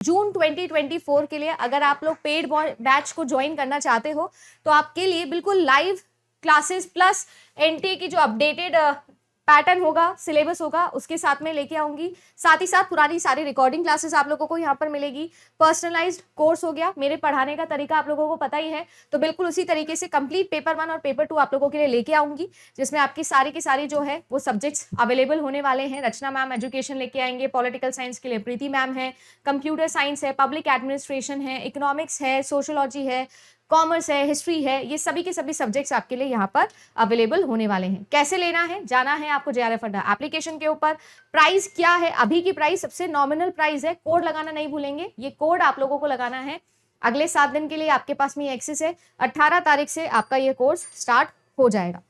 जून 2024 के लिए अगर आप लोग पेड बैच को ज्वाइन करना चाहते हो तो आपके लिए बिल्कुल लाइव क्लासेस प्लस एनटीए की जो अपडेटेड पैटर्न होगा, सिलेबस होगा, उसके साथ में लेके आऊंगी। साथ ही साथ पुरानी सारी रिकॉर्डिंग क्लासेस आप लोगों को यहाँ पर मिलेगी। पर्सनलाइज्ड कोर्स हो गया, मेरे पढ़ाने का तरीका आप लोगों को पता ही है, तो बिल्कुल उसी तरीके से कंप्लीट पेपर 1 और पेपर 2 आप लोगों के लिए लेके आऊंगी, जिसमें आपकी सारी की सारी जो है वो सब्जेक्ट्स अवेलेबल होने वाले हैं। रचना मैम एजुकेशन लेके आएंगे, पॉलिटिकल साइंस के लिए प्रीति मैम है, कंप्यूटर साइंस है, पब्लिक एडमिनिस्ट्रेशन है, इकोनॉमिक्स है, सोशियोलॉजी है, कॉमर्स है, हिस्ट्री है, ये सभी के सभी सब्जेक्ट्स आपके लिए यहाँ पर अवेलेबल होने वाले हैं। कैसे लेना है, जाना है आपको जेआरएफ अड्डा एप्लीकेशन के ऊपर। प्राइस क्या है, अभी की प्राइस सबसे नॉमिनल प्राइस है, कोड लगाना नहीं भूलेंगे, ये कोड आप लोगों को लगाना है। अगले 7 दिन के लिए आपके पास में एक्सेस है, 18 तारीख से आपका ये कोर्स स्टार्ट हो जाएगा।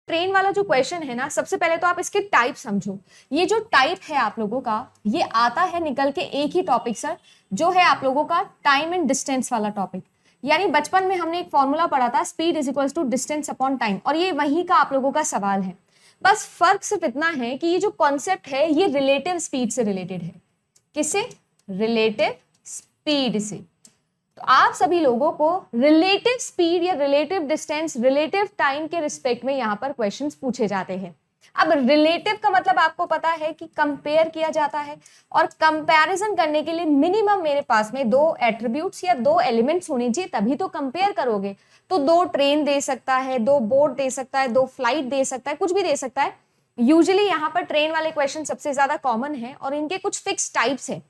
ट्रेन वाला जो क्वेश्चन है ना, सबसे पहले तो आप इसके टाइप समझो। ये जो टाइप है आप लोगों का, ये आता है निकल के एक ही टॉपिक सर, जो है आप लोगों का टाइम एंड डिस्टेंस वाला टॉपिक। यानी बचपन में हमने एक फॉर्मूला पढ़ा था, speed is equals to distance upon time, और ये वहीं का आप लोगों का सवाल है। बस फर्क सिर्फ इतना है कि ये जो कॉन्सेप्ट है ये रिलेटिव स्पीड से रिलेटेड है। किससे? रिलेटिव स्पीड से। तो आप सभी लोगों को रिलेटिव स्पीड या रिलेटिव डिस्टेंस, रिलेटिव टाइम के रिस्पेक्ट में यहाँ पर क्वेश्चंस पूछे जाते हैं। अब रिलेटिव का मतलब आपको पता है कि कंपेयर किया जाता है, और कंपैरिजन करने के लिए मिनिमम मेरे पास में 2 एट्रीब्यूट्स या 2 एलिमेंट्स होने चाहिए, तभी तो कंपेयर करोगे। तो 2 ट्रेन दे सकता है, 2 बोट दे सकता है, 2 फ्लाइट दे सकता है, कुछ भी दे सकता है। यूजुअली यहाँ पर ट्रेन वाले क्वेश्चन सबसे ज्यादा कॉमन है, और इनके कुछ फिक्स टाइप्स है,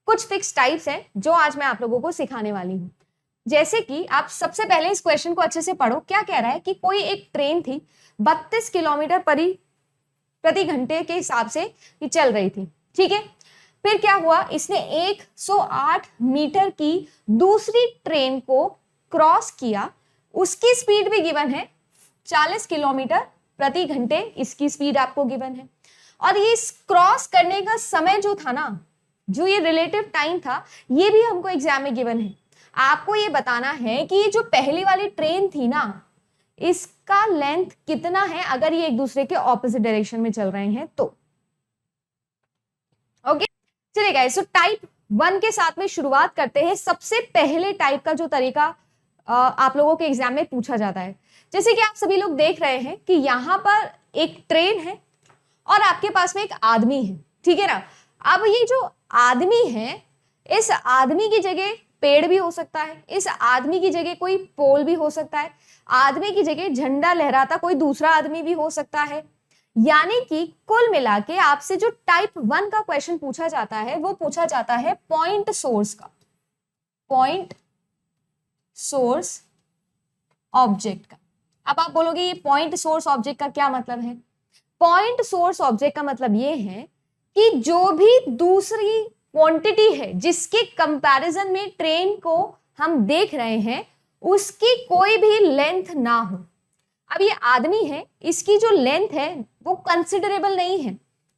कुछ फिक्स टाइप्स हैं जो आज मैं आप लोगों को सिखाने वाली हूं। जैसे कि आप सबसे पहले इस क्वेश्चन को अच्छे से पढ़ो। क्या कह रहा है कि कोई एक ट्रेन थी, 32 किलोमीटर प्रति घंटे के हिसाब से ये चल रही थी, ठीक है। फिर क्या हुआ, इसने 108 मीटर की दूसरी ट्रेन को क्रॉस किया, उसकी स्पीड भी गिवन है 40 किलोमीटर प्रति घंटे, इसकी स्पीड आपको गिवन है। और ये क्रॉस करने का समय जो था ना, जो ये रिलेटिव टाइम था, ये भी हमको एग्जाम में गिवन है। आपको ये बताना है कि ये जो पहली वाली ट्रेन थी ना, इसका लेंथ कितना है अगर ये एक दूसरे के ऑपोजिट डायरेक्शन में चल रहे हैं तो। ओके, चलिए गाइस, तो टाइप 1 के साथ में शुरुआत करते हैं। सबसे पहले टाइप का जो तरीका आप लोगों के एग्जाम में पूछा जाता है, जैसे कि आप सभी लोग देख रहे हैं कि यहाँ पर एक ट्रेन है और आपके पास में एक आदमी है, ठीक है ना। अब ये जो आदमी है, इस आदमी की जगह पेड़ भी हो सकता है, इस आदमी की जगह कोई पोल भी हो सकता है, आदमी की जगह झंडा लहराता कोई दूसरा आदमी भी हो सकता है। यानी कि कुल मिला के आपसे जो टाइप 1 का क्वेश्चन पूछा जाता है वो पूछा जाता है पॉइंट सोर्स का, पॉइंट सोर्स ऑब्जेक्ट का। अब आप बोलोगे ये पॉइंट सोर्स ऑब्जेक्ट का क्या मतलब है? पॉइंट सोर्स ऑब्जेक्ट का मतलब ये है कि जो भी दूसरी क्वांटिटी है जिसके कंपैरिजन में ट्रेन को हम देख रहे हैं, उसकी कोई भी लेंथ ना हो। अब ये आदमी है, इसकी जो लेंथ है वो कंसिडरेबल नहीं है।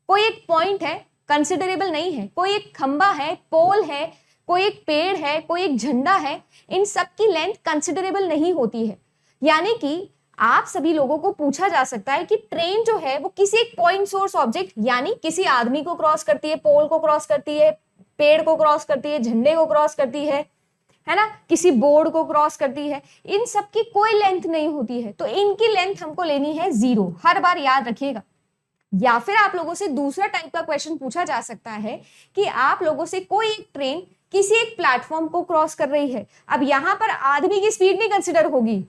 कोई एक पॉइंट है, कंसिडरेबल नहीं है। कोई एक खंबा है, पोल है, कोई एक पेड़ है, कोई एक झंडा है, इन सब की लेंथ कंसिडरेबल नहीं होती है। यानी कि आप सभी लोगों को पूछा जा सकता है कि ट्रेन जो है वो किसी एक पॉइंट सोर्स ऑब्जेक्ट, यानी किसी आदमी को क्रॉस करती है, पोल को क्रॉस करती है, पेड़ को क्रॉस करती है, झंडे को क्रॉस करती है ना, किसी बोर्ड को क्रॉस करती है, इन सब की कोई लेंथ नहीं होती है। तो इनकी लेंथ हमको लेनी है 0, हर बार याद रखिएगा। या फिर आप लोगों से दूसरा टाइप का क्वेश्चन पूछा जा सकता है कि आप लोगों से कोई एक ट्रेन किसी एक प्लेटफॉर्म को क्रॉस कर रही है। अब यहां पर आदमी की स्पीड नहीं कंसिडर होगी,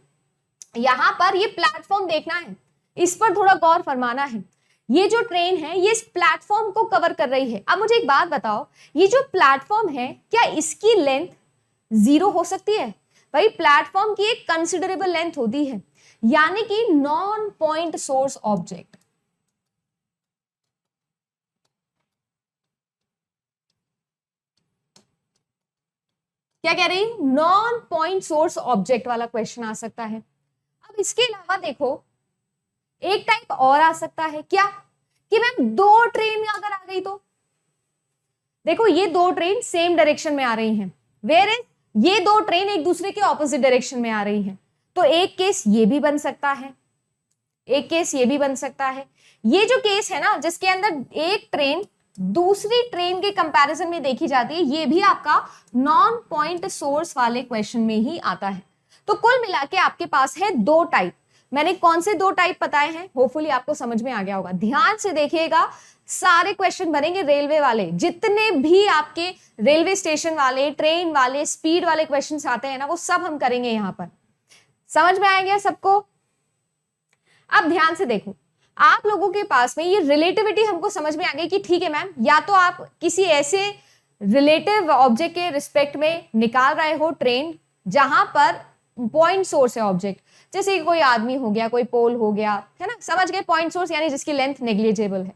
यहां पर ये प्लेटफॉर्म देखना है, इस पर थोड़ा गौर फरमाना है। ये जो ट्रेन है ये इस प्लेटफॉर्म को कवर कर रही है। अब मुझे एक बात बताओ, ये जो प्लेटफॉर्म है क्या इसकी लेंथ 0 हो सकती है? भाई प्लेटफॉर्म की एक कंसिडरेबल लेंथ होती है, यानी कि नॉन पॉइंट सोर्स ऑब्जेक्ट। क्या कह रही? नॉन पॉइंट सोर्स ऑब्जेक्ट वाला क्वेश्चन आ सकता है। अब इसके अलावा देखो एक टाइप और आ सकता है, क्या कि मैम 2 ट्रेन अगर आ गई तो देखो ये 2 ट्रेन सेम डायरेक्शन में आ रही हैं, वेयर इज ये 2 ट्रेन एक दूसरे के ऑपोजिट डायरेक्शन में आ रही हैं। तो एक केस ये भी बन सकता है, एक केस ये भी बन सकता है। ये जो केस है ना जिसके अंदर एक ट्रेन दूसरी ट्रेन के कंपैरिजन में देखी जाती है, ये भी आपका नॉन पॉइंट सोर्स वाले क्वेश्चन में ही आता है। तो कुल मिला के आपके पास है दो टाइप। मैंने कौन से दो टाइप बताए हैं, होपफुली आपको समझ में आ गया होगा। ध्यान से देखिएगा, सारे क्वेश्चन बनेंगे रेलवे वाले, जितने भी आपके रेलवे स्टेशन वाले, ट्रेन वाले, स्पीड वाले क्वेश्चंस आते हैं ना, वो सब हम करेंगे यहां पर। समझ में आ गया सबको? अब ध्यान से देखो, आप लोगों के पास में ये रिलेटिविटी हमको समझ में आ गई कि ठीक है मैम, या तो आप किसी ऐसे रिलेटिव ऑब्जेक्ट के रिस्पेक्ट में निकाल रहे हो ट्रेन जहां पर पॉइंट सोर्स है ऑब्जेक्ट, जैसे कोई आदमी हो गया, कोई पोल हो गया, है ना, समझ गए? पॉइंट सोर्स यानी जिसकी लेंथ नेग्लिजिबल है।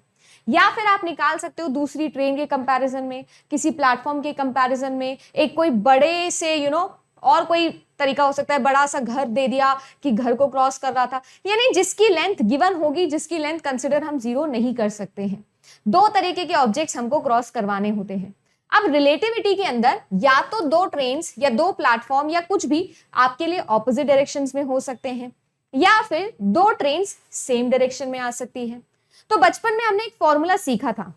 या फिर आप निकाल सकते हो दूसरी ट्रेन के कंपैरिजन में, किसी प्लेटफॉर्म के कंपैरिजन में, एक कोई बड़े से और कोई तरीका हो सकता है, बड़ा सा घर दे दिया कि घर को क्रॉस कर रहा था, यानी जिसकी लेंथ गिवन होगी, जिसकी लेंथ कंसिडर हम 0 नहीं कर सकते हैं। दो तरीके के ऑब्जेक्ट्स हमको क्रॉस करवाने होते हैं। अब रिलेटिविटी के अंदर या तो दो ट्रेन्स या दो प्लेटफॉर्म या कुछ भी आपके लिए ऑपोजिट डायरेक्शंस में हो सकते हैं, या फिर दो ट्रेन्स सेम डायरेक्शन में आ सकती है। तो बचपन में हमने एक फॉर्मूला सीखा था।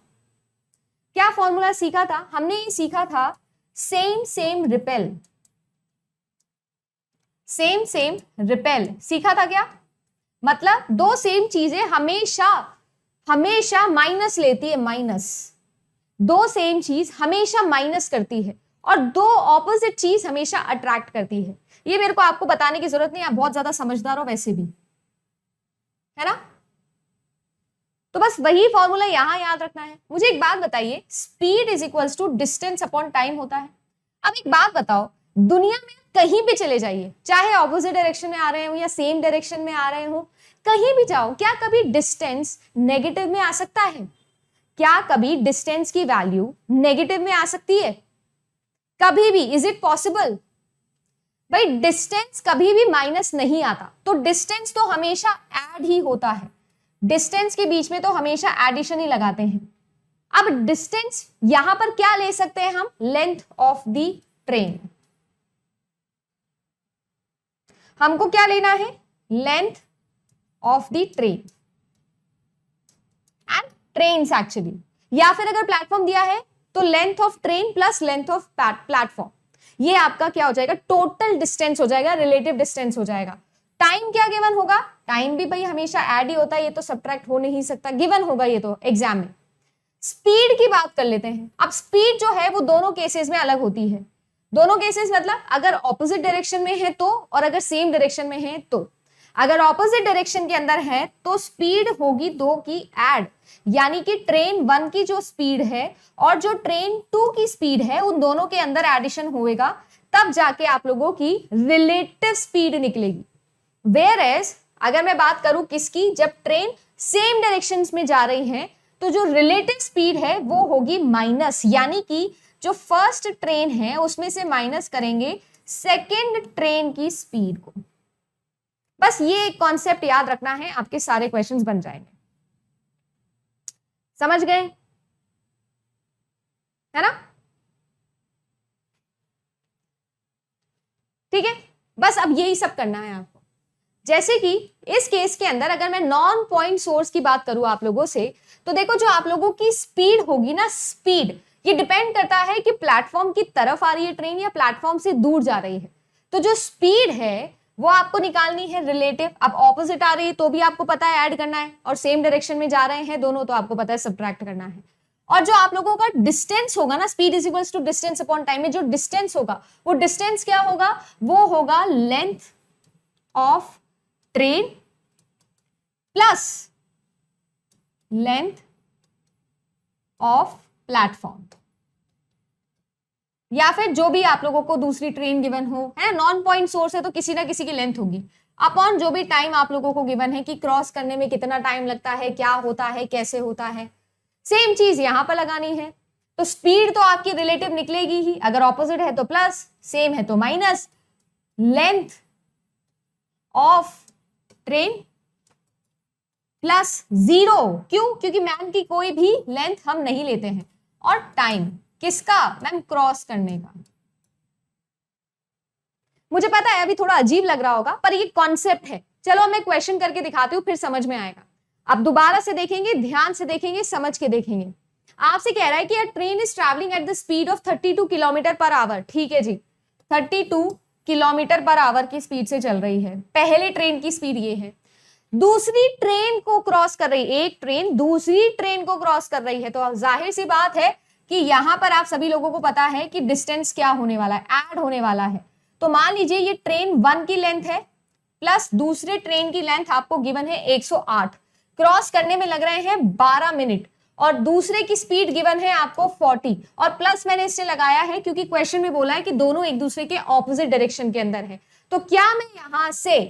क्या फॉर्मूला सीखा था? हमने ये सीखा था same same repel. Same same repel सीखा था। क्या मतलब? दो सेम चीजें हमेशा हमेशा माइनस लेती है, माइनस। दो सेम चीज हमेशा माइनस करती है और दो ऑपोजिट चीज हमेशा अट्रैक्ट करती है। ये मेरे को आपको बताने की जरूरत नहीं, आप बहुत ज्यादा समझदार हो वैसे भी, है ना? तो बस वही फॉर्मूला यहां याद रखना है। मुझे एक बात बताइए, speed is equals to distance upon time होता है। अब एक बात बताओ, दुनिया में कहीं भी चले जाइए, चाहे ऑपोजिट डायरेक्शन में आ रहे हो या सेम डायरेक्शन में आ रहे हो, कहीं भी जाओ, क्या कभी डिस्टेंस नेगेटिव में आ सकता है? क्या कभी डिस्टेंस की वैल्यू नेगेटिव में आ सकती है? कभी भी? Is it possible? भाई डिस्टेंस कभी भी माइनस नहीं आता, तो डिस्टेंस तो हमेशा ऐड ही होता है। डिस्टेंस के बीच में तो हमेशा एडिशन ही लगाते हैं। अब डिस्टेंस यहां पर क्या ले सकते हैं हम? Length of the train. हमको क्या लेना है? Length of the train and trains actually, या फिर अगर प्लेटफॉर्म दिया है तो length of train plus length of platform. ये आपका क्या हो जाएगा? टोटल डिस्टेंस हो जाएगा, रिलेटिव डिस्टेंस हो जाएगा। टाइम क्या गिवन होगा? टाइम भी भाई हमेशा ऐड ही होता है, ये तो सब्ट्रैक्ट हो नहीं सकता, गिवन होगा ये तो एग्जाम में। स्पीड की बात कर लेते हैं। अब स्पीड जो है वो दोनों केसेस में अलग होती है। दोनों केसेस मतलब अगर ऑपोजिट डायरेक्शन में है तो, और अगर सेम डायरेक्शन में है तो। अगर ऑपोजिट डायरेक्शन के अंदर है तो स्पीड होगी दो की ऐड, यानी कि ट्रेन 1 की जो स्पीड है और जो ट्रेन 2 की स्पीड है, उन दोनों के अंदर एडिशन होएगा, तब जाके आप लोगों की रिलेटिव स्पीड निकलेगी। वेयर एज अगर मैं बात करूं किसकी, जब ट्रेन सेम डायरेक्शंस में जा रही है तो जो रिलेटिव स्पीड है वो होगी माइनस, यानी कि जो फर्स्ट ट्रेन है उसमें से माइनस करेंगे सेकेंड ट्रेन की स्पीड को। बस ये एक कॉन्सेप्ट याद रखना है, आपके सारे क्वेश्चंस बन जाएंगे। समझ गए? है ना? ठीक है, बस अब यही सब करना है आपको। जैसे कि इस केस के अंदर अगर मैं नॉन पॉइंट सोर्स की बात करूं आप लोगों से, तो देखो जो आप लोगों की स्पीड होगी ना, स्पीड ये डिपेंड करता है कि प्लेटफॉर्म की तरफ आ रही है ट्रेन या प्लेटफॉर्म से दूर जा रही है। तो जो स्पीड है वो आपको निकालनी है रिलेटिव। अब ऑपोजिट आ रही है तो भी आपको पता है ऐड करना है, और सेम डायरेक्शन में जा रहे हैं दोनों तो आपको पता है सब्ट्रैक्ट करना है। और जो आप लोगों का डिस्टेंस होगा ना, speed is equals to distance upon time में जो डिस्टेंस होगा, वो डिस्टेंस क्या होगा? वो होगा length of train plus length of platform, या फिर जो भी आप लोगों को दूसरी ट्रेन गिवन हो, है नॉन पॉइंट सोर्स है तो किसी ना किसी की लेंथ होगी, अपॉन जो भी टाइम आप लोगों को गिवन है कि क्रॉस करने में कितना टाइम लगता है, क्या होता है, कैसे होता है। सेम चीज यहां पर लगानी है। तो स्पीड तो आपकी रिलेटिव निकलेगी ही, अगर ऑपोजिट है तो प्लस, सेम है तो minus, length of train plus 0। क्यों? क्योंकि मैम की कोई भी लेंथ हम नहीं लेते हैं। और टाइम किसका? मैम क्रॉस करने का। मुझे पता है अभी थोड़ा अजीब लग रहा होगा, पर ये कॉन्सेप्ट है। चलो मैं क्वेश्चन करके दिखाती हूँ, फिर समझ में आएगा। अब दोबारा से देखेंगे, ध्यान से देखेंगे, समझ के देखेंगे। आपसे कह रहा है कि train is travelling at the speed of 32 kilometre per hour. ठीक है जी, 32 किलोमीटर पर आवर की स्पीड से चल रही है। पहले ट्रेन की स्पीड ये है, दूसरी ट्रेन को क्रॉस कर रही है, एक ट्रेन दूसरी ट्रेन को क्रॉस कर रही है। तो जाहिर सी बात है कि यहां पर आप सभी लोगों को पता है कि डिस्टेंस क्या होने वाला है, ऐड होने वाला है। तो मान लीजिए ये ट्रेन 1 की लेंथ है प्लस दूसरे ट्रेन की लेंथ आपको गिवन है 108, क्रॉस करने में लग रहे हैं 12 मिनट, और दूसरे की स्पीड गिवन है आपको 40, और प्लस मैंने इससे लगाया है क्योंकि क्वेश्चन में बोला है कि दोनों एक दूसरे के ऑपोजिट डायरेक्शन के अंदर है। तो क्या मैं यहां से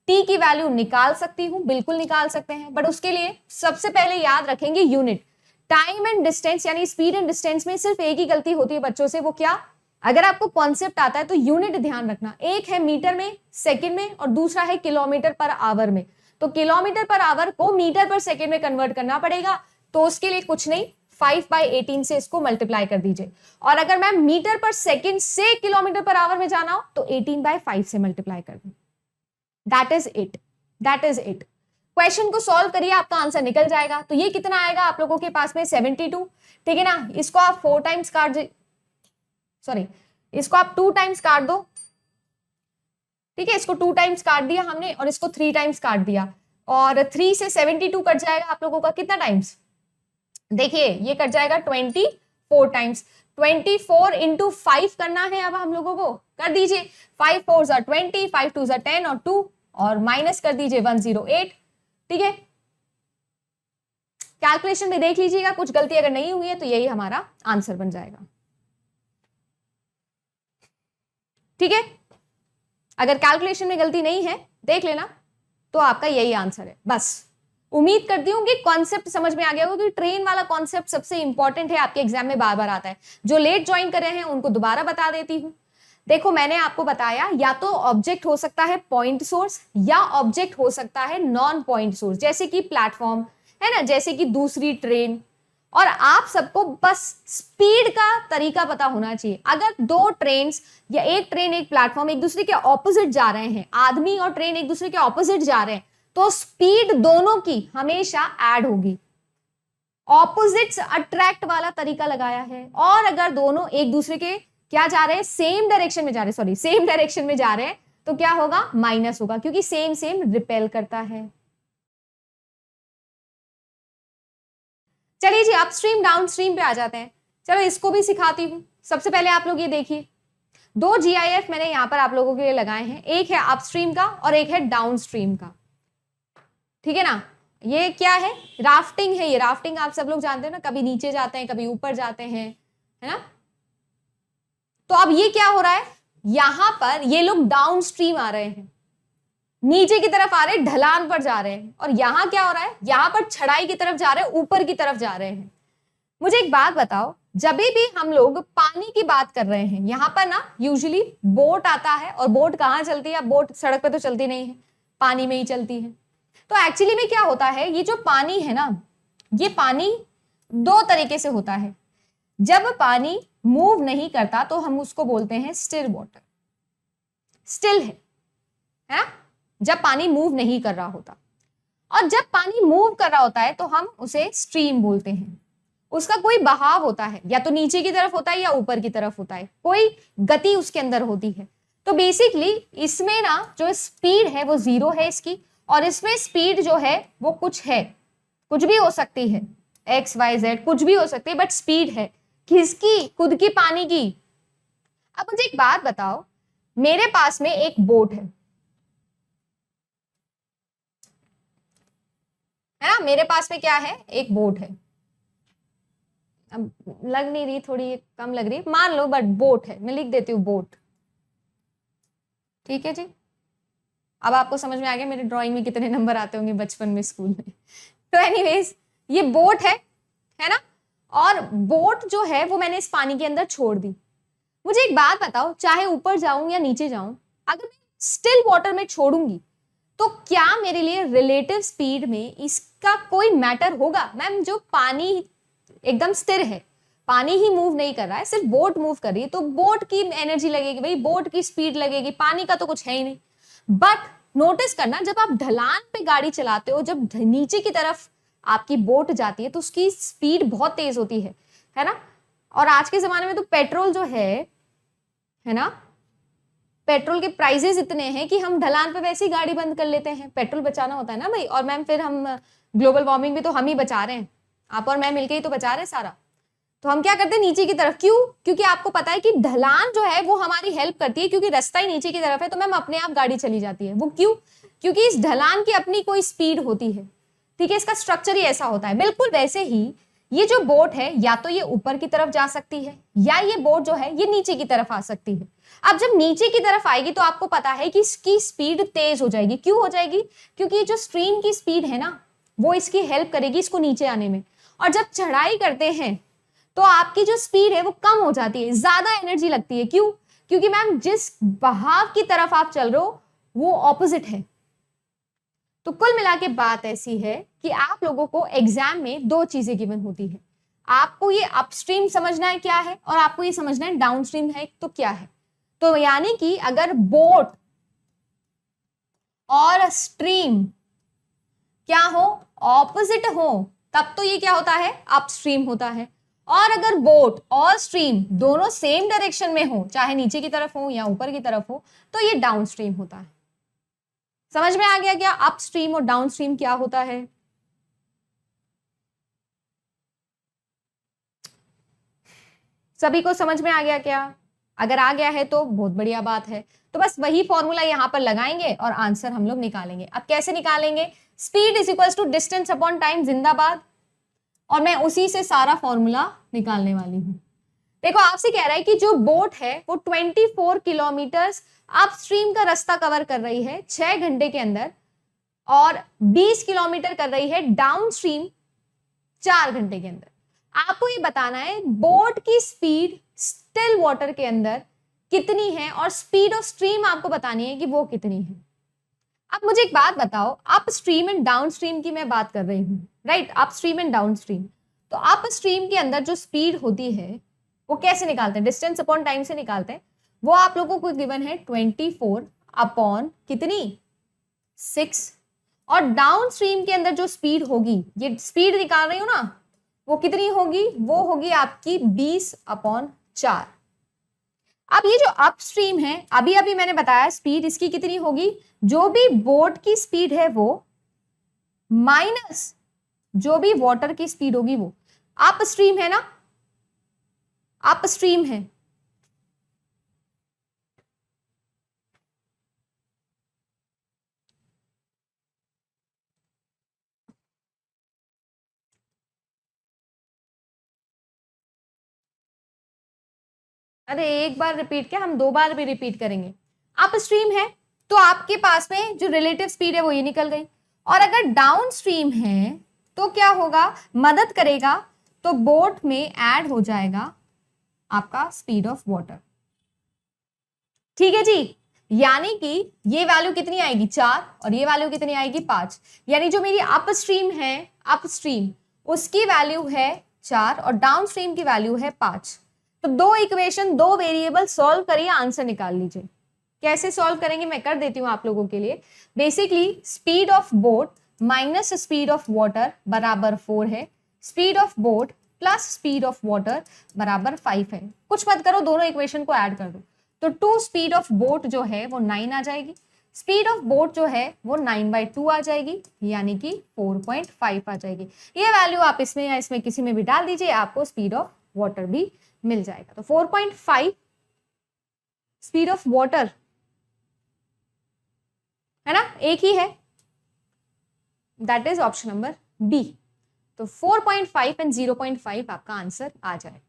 टी की वैल्यू निकाल सकती हूं? बिल्कुल निकाल सकते हैं, बट उसके लिए सबसे पहले याद रखेंगे यूनिट। टाइम एंड डिस्टेंस यानी स्पीड एंड डिस्टेंस में सिर्फ एक ही गलती होती है बच्चों से, वो क्या? अगर आपको कॉन्सेप्ट आता है तो यूनिट ध्यान रखना, एक है मीटर में, सेकंड में, और दूसरा है किलोमीटर पर आवर में। तो किलोमीटर पर आवर को मीटर पर सेकंड में कन्वर्ट करना पड़ेगा, तो उसके लिए कुछ नहीं, 5/18 से इसको मल्टीप्लाई कर दीजिए। और अगर मैं मीटर पर सेकंड से किलोमीटर पर आवर में जाना हो तो 18/5 से मल्टीप्लाई कर दूं। That is it, that is it. Question को सॉल्व करिए, आपका आंसर निकल जाएगा। तो ये कितना आएगा आप लोगों के पास में? 72। ठीक है ना, इसको आप 4 टाइम्स काट दे, सॉरी इसको आप 2 टाइम्स काट दो। ठीक है, इसको 2 टाइम्स काट दिया हमने और इसको 3 टाइम्स काट दिया, और 3 से 72 कट जाएगा आप लोगों का कितना टाइम्स? देखिए ये कट जाएगा 24 टाइम्स। 24 इंटू 5 करना है अब हम लोगों को, कर दीजिए। 5 4 20, 5 2 10 और 2, और माइनस कर दीजिए 108। ठीक है, कैलकुलेशन में देख लीजिएगा, कुछ गलती अगर नहीं हुई है तो यही हमारा आंसर बन जाएगा। ठीक है, अगर कैलकुलेशन में गलती नहीं है देख लेना, तो आपका यही आंसर है। बस उम्मीद करती हूँ कि कॉन्सेप्ट समझ में आ गया होगा, क्योंकि ट्रेन वाला कॉन्सेप्ट सबसे इंपॉर्टेंट है, आपके एग्जाम में बार बार आता है। जो लेट ज्वाइन कर रहे हैं उनको दोबारा बता देती हूँ। देखो मैंने आपको बताया, या तो ऑब्जेक्ट हो सकता है पॉइंट सोर्स, या ऑब्जेक्ट हो सकता है नॉन पॉइंट सोर्स, जैसे कि प्लेटफॉर्म है ना, जैसे कि दूसरी ट्रेन। और आप सबको बस स्पीड का तरीका पता होना चाहिए। अगर 2 ट्रेन या एक ट्रेन एक प्लेटफॉर्म एक दूसरे के ऑपोजिट जा रहे हैं, आदमी और ट्रेन एक दूसरे के ऑपोजिट जा रहे हैं, तो स्पीड दोनों की हमेशा ऐड होगी। ऑपोजिट्स अट्रैक्ट वाला तरीका लगाया है। और अगर दोनों एक दूसरे के क्या जा रहे हैं, सेम डायरेक्शन में जा रहे हैं, सॉरी सेम डायरेक्शन में जा रहे हैं, तो क्या होगा? माइनस होगा, क्योंकि सेम सेम रिपेल करता है। चलिए जी, अपस्ट्रीम डाउनस्ट्रीम पे आ जाते हैं। चलो इसको भी सिखाती हूँ। सबसे पहले आप लोग ये देखिए, 2 GIF मैंने यहाँ पर आप लोगों के लिए लगाए हैं, एक है अपस्ट्रीम का और एक है डाउनस्ट्रीम का। ठीक है ना, ये क्या है? राफ्टिंग है। ये राफ्टिंग आप सब लोग जानते हैं ना, कभी नीचे जाते हैं कभी ऊपर जाते हैं, है ना। तो अब ये क्या हो रहा है, यहां पर ये लोग डाउनस्ट्रीम आ रहे हैं, नीचे की तरफ आ रहे हैं, ढलान पर जा रहे हैं। और यहां क्या हो रहा है, यहां पर चढ़ाई की तरफ जा रहे हैं, ऊपर की तरफ जा रहे हैं। मुझे एक बात बताओ, जब भी हम लोग पानी की बात कर रहे हैं, यहां पर ना यूजुअली बोट आता है, और बोट कहाँ चलती है? बोट सड़क पे तो चलती नहीं है, पानी में ही चलती है। तो एक्चुअली में क्या होता है, ये जो पानी है ना, ये पानी 2 तरीके से होता है। जब पानी मूव नहीं करता तो हम उसको बोलते हैं स्टिल वाटर, स्टिल है ना, जब पानी मूव नहीं कर रहा होता। और जब पानी मूव कर रहा होता है तो हम उसे स्ट्रीम बोलते हैं। उसका कोई बहाव होता है, या तो नीचे की तरफ होता है या ऊपर की तरफ होता है, कोई गति उसके अंदर होती है। तो बेसिकली इसमें ना जो स्पीड है वो 0 है इसकी, और इसमें स्पीड जो है वो कुछ है, कुछ भी हो सकती है, x y z कुछ भी हो सकती है, बट स्पीड है किसकी? खुद की, पानी की। अब मुझे एक बात बताओ, मेरे पास में एक बोट है ना, मेरे पास में क्या है? एक बोट है। अब लग नहीं रही, थोड़ी कम लग रही, मान लो, बट बोट है, मैं लिख देती हूँ बोट। ठीक है जी, अब आपको समझ में आ गया मेरे ड्राइंग में कितने नंबर आते होंगे बचपन में स्कूल में। तो एनीवेज ये बोट है ना, और बोट जो है वो मैंने इस पानी के अंदर छोड़ दी। मुझे एक बात बताओ, चाहे ऊपर जाऊं या नीचे जाऊं, अगर मैं स्टिल वाटर में छोड़ूंगी तो क्या मेरे लिए रिलेटिव स्पीड में इसका कोई मैटर होगा? मैम जो पानी एकदम स्थिर है, पानी ही मूव नहीं कर रहा है, सिर्फ बोट मूव कर रही है, तो बोट की एनर्जी लगेगी भाई, बोट की स्पीड लगेगी, पानी का तो कुछ है ही नहीं। बट नोटिस करना, जब आप ढलान पे गाड़ी चलाते हो, जब नीचे की तरफ आपकी बोट जाती है तो उसकी स्पीड बहुत तेज होती है ना। और आज के जमाने में तो पेट्रोल जो है ना, पेट्रोल के प्राइसेस इतने हैं कि हम ढलान पे वैसे ही गाड़ी बंद कर लेते हैं, पेट्रोल बचाना होता है ना भाई। और मैम फिर हम ग्लोबल वार्मिंग भी तो हम ही बचा रहे हैं, आप और मैं मिलके ही तो बचा रहे हैं सारा। तो हम क्या करते हैं नीचे की तरफ, क्यों? क्योंकि आपको पता है कि ढलान जो है वो हमारी हेल्प करती है, क्योंकि रास्ता ही नीचे की तरफ है तो मैम अपने आप गाड़ी चली जाती है। वो क्यों? क्योंकि इस ढलान की अपनी कोई स्पीड होती है, ठीक है। इसका स्ट्रक्चर ही ऐसा होता है। बिल्कुल वैसे ही ये जो बोट है या तो ये ऊपर की तरफ जा सकती है या ये बोट जो है ये नीचे की तरफ आ सकती है। अब जब नीचे की तरफ आएगी तो आपको पता है कि इसकी स्पीड तेज हो जाएगी। क्यों हो जाएगी? क्योंकि जो स्ट्रीम की स्पीड है ना वो इसकी हेल्प करेगी इसको नीचे आने में। और जब चढ़ाई करते हैं तो आपकी जो स्पीड है वो कम हो जाती है, ज्यादा एनर्जी लगती है। क्यों? क्योंकि मैम जिस बहाव की तरफ आप चल रहे हो वो ऑपोजिट है। तो कुल मिला के बात ऐसी है कि आप लोगों को एग्जाम में दो चीजें गिवन होती है। आपको ये अपस्ट्रीम समझना है क्या है और आपको ये समझना है डाउनस्ट्रीम है तो क्या है। तो यानी कि अगर बोट और स्ट्रीम क्या हो, ऑपोजिट हो, तब तो ये क्या होता है, अपस्ट्रीम होता है। और अगर बोट और स्ट्रीम दोनों सेम डायरेक्शन में हो, चाहे नीचे की तरफ हो या ऊपर की तरफ हो, तो ये डाउनस्ट्रीम होता है। समझ में आ गया क्या अपस्ट्रीम और डाउनस्ट्रीम क्या होता है? सभी को समझ में आ गया क्या? अगर आ गया है तो बहुत बढ़िया बात है। तो बस वही फॉर्मूला यहां पर लगाएंगे और आंसर हम लोग निकालेंगे। अब कैसे निकालेंगे? Speed is equal to distance upon time, जिंदाबाद। और मैं उसी से सारा फॉर्मूला निकालने वाली हूं। देखो आपसे कह रहा है कि जो बोट है वो 24 किलोमीटर अपस्ट्रीम का रास्ता कवर कर रही है 6 घंटे के अंदर और 20 किलोमीटर कर रही है डाउनस्ट्रीम 4 घंटे के अंदर। आपको ये बताना है बोट की स्पीड स्टिल वाटर के अंदर कितनी है और स्पीड ऑफ स्ट्रीम आपको बतानी है कि वो कितनी है। अब मुझे एक बात बताओ, अपस्ट्रीम एंड डाउनस्ट्रीम की मैं बात कर रही हूं, राइट? Upstream and downstream. तो अपस्ट्रीम के अंदर जो स्पीड होती है वो कैसे निकालते हैं? डिस्टेंस अपॉन टाइम से निकालते हैं। वो आप लोगों को गिवन है 24 अपॉन कितनी, 6। और डाउनस्ट्रीम के अंदर जो स्पीड होगी, ये स्पीड निकाल रही हूं ना, वो कितनी होगी? वो होगी आपकी 20 अपॉन 4। अब ये जो अपस्ट्रीम है, अभी अभी मैंने बताया स्पीड इसकी कितनी होगी, जो भी बोट की स्पीड है वो माइनस जो भी वाटर की स्पीड होगी वो। अपस्ट्रीम है ना, अपस्ट्रीम है। अरे एक बार रिपीट क्या, हम 2 बार भी रिपीट करेंगे। अपस्ट्रीम है तो आपके पास में जो रिलेटिव स्पीड है वो ये निकल गई। और अगर डाउनस्ट्रीम है तो क्या होगा, मदद करेगा तो बोट में ऐड हो जाएगा आपका स्पीड ऑफ वाटर। ठीक है जी। यानी कि ये वैल्यू कितनी आएगी, 4, और ये वैल्यू कितनी आएगी, 5। यानी जो मेरी अपस्ट्रीम है, अपस्ट्रीम उसकी वैल्यू है 4 और डाउनस्ट्रीम की वैल्यू है 5। तो 2 इक्वेशन 2 वेरिएबल सॉल्व करिए, आंसर निकाल लीजिए। कैसे सॉल्व करेंगे मैं कर देती हूं आप लोगों के लिए। Basically speed of boat minus speed of water बराबर 4 है, speed of boat plus speed of water बराबर 5 है। कुछ मत करो, दोनों इक्वेशन को ऐड कर दो। तो 2 स्पीड ऑफ बोट जो है वो 9 आ जाएगी, स्पीड ऑफ बोट जो है वो 9/2 आ जाएगी, यानी कि 4.5 आ जाएगी। ये वैल्यू आप इसमें या इसमें किसी में भी डाल दीजिए, आपको स्पीड ऑफ वाटर भी मिल जाएगा। तो 4.5 स्पीड ऑफ वाटर है ना, एक ही है, that is option number B. तो 4.5 एंड 0.5 आपका आंसर आ जाए।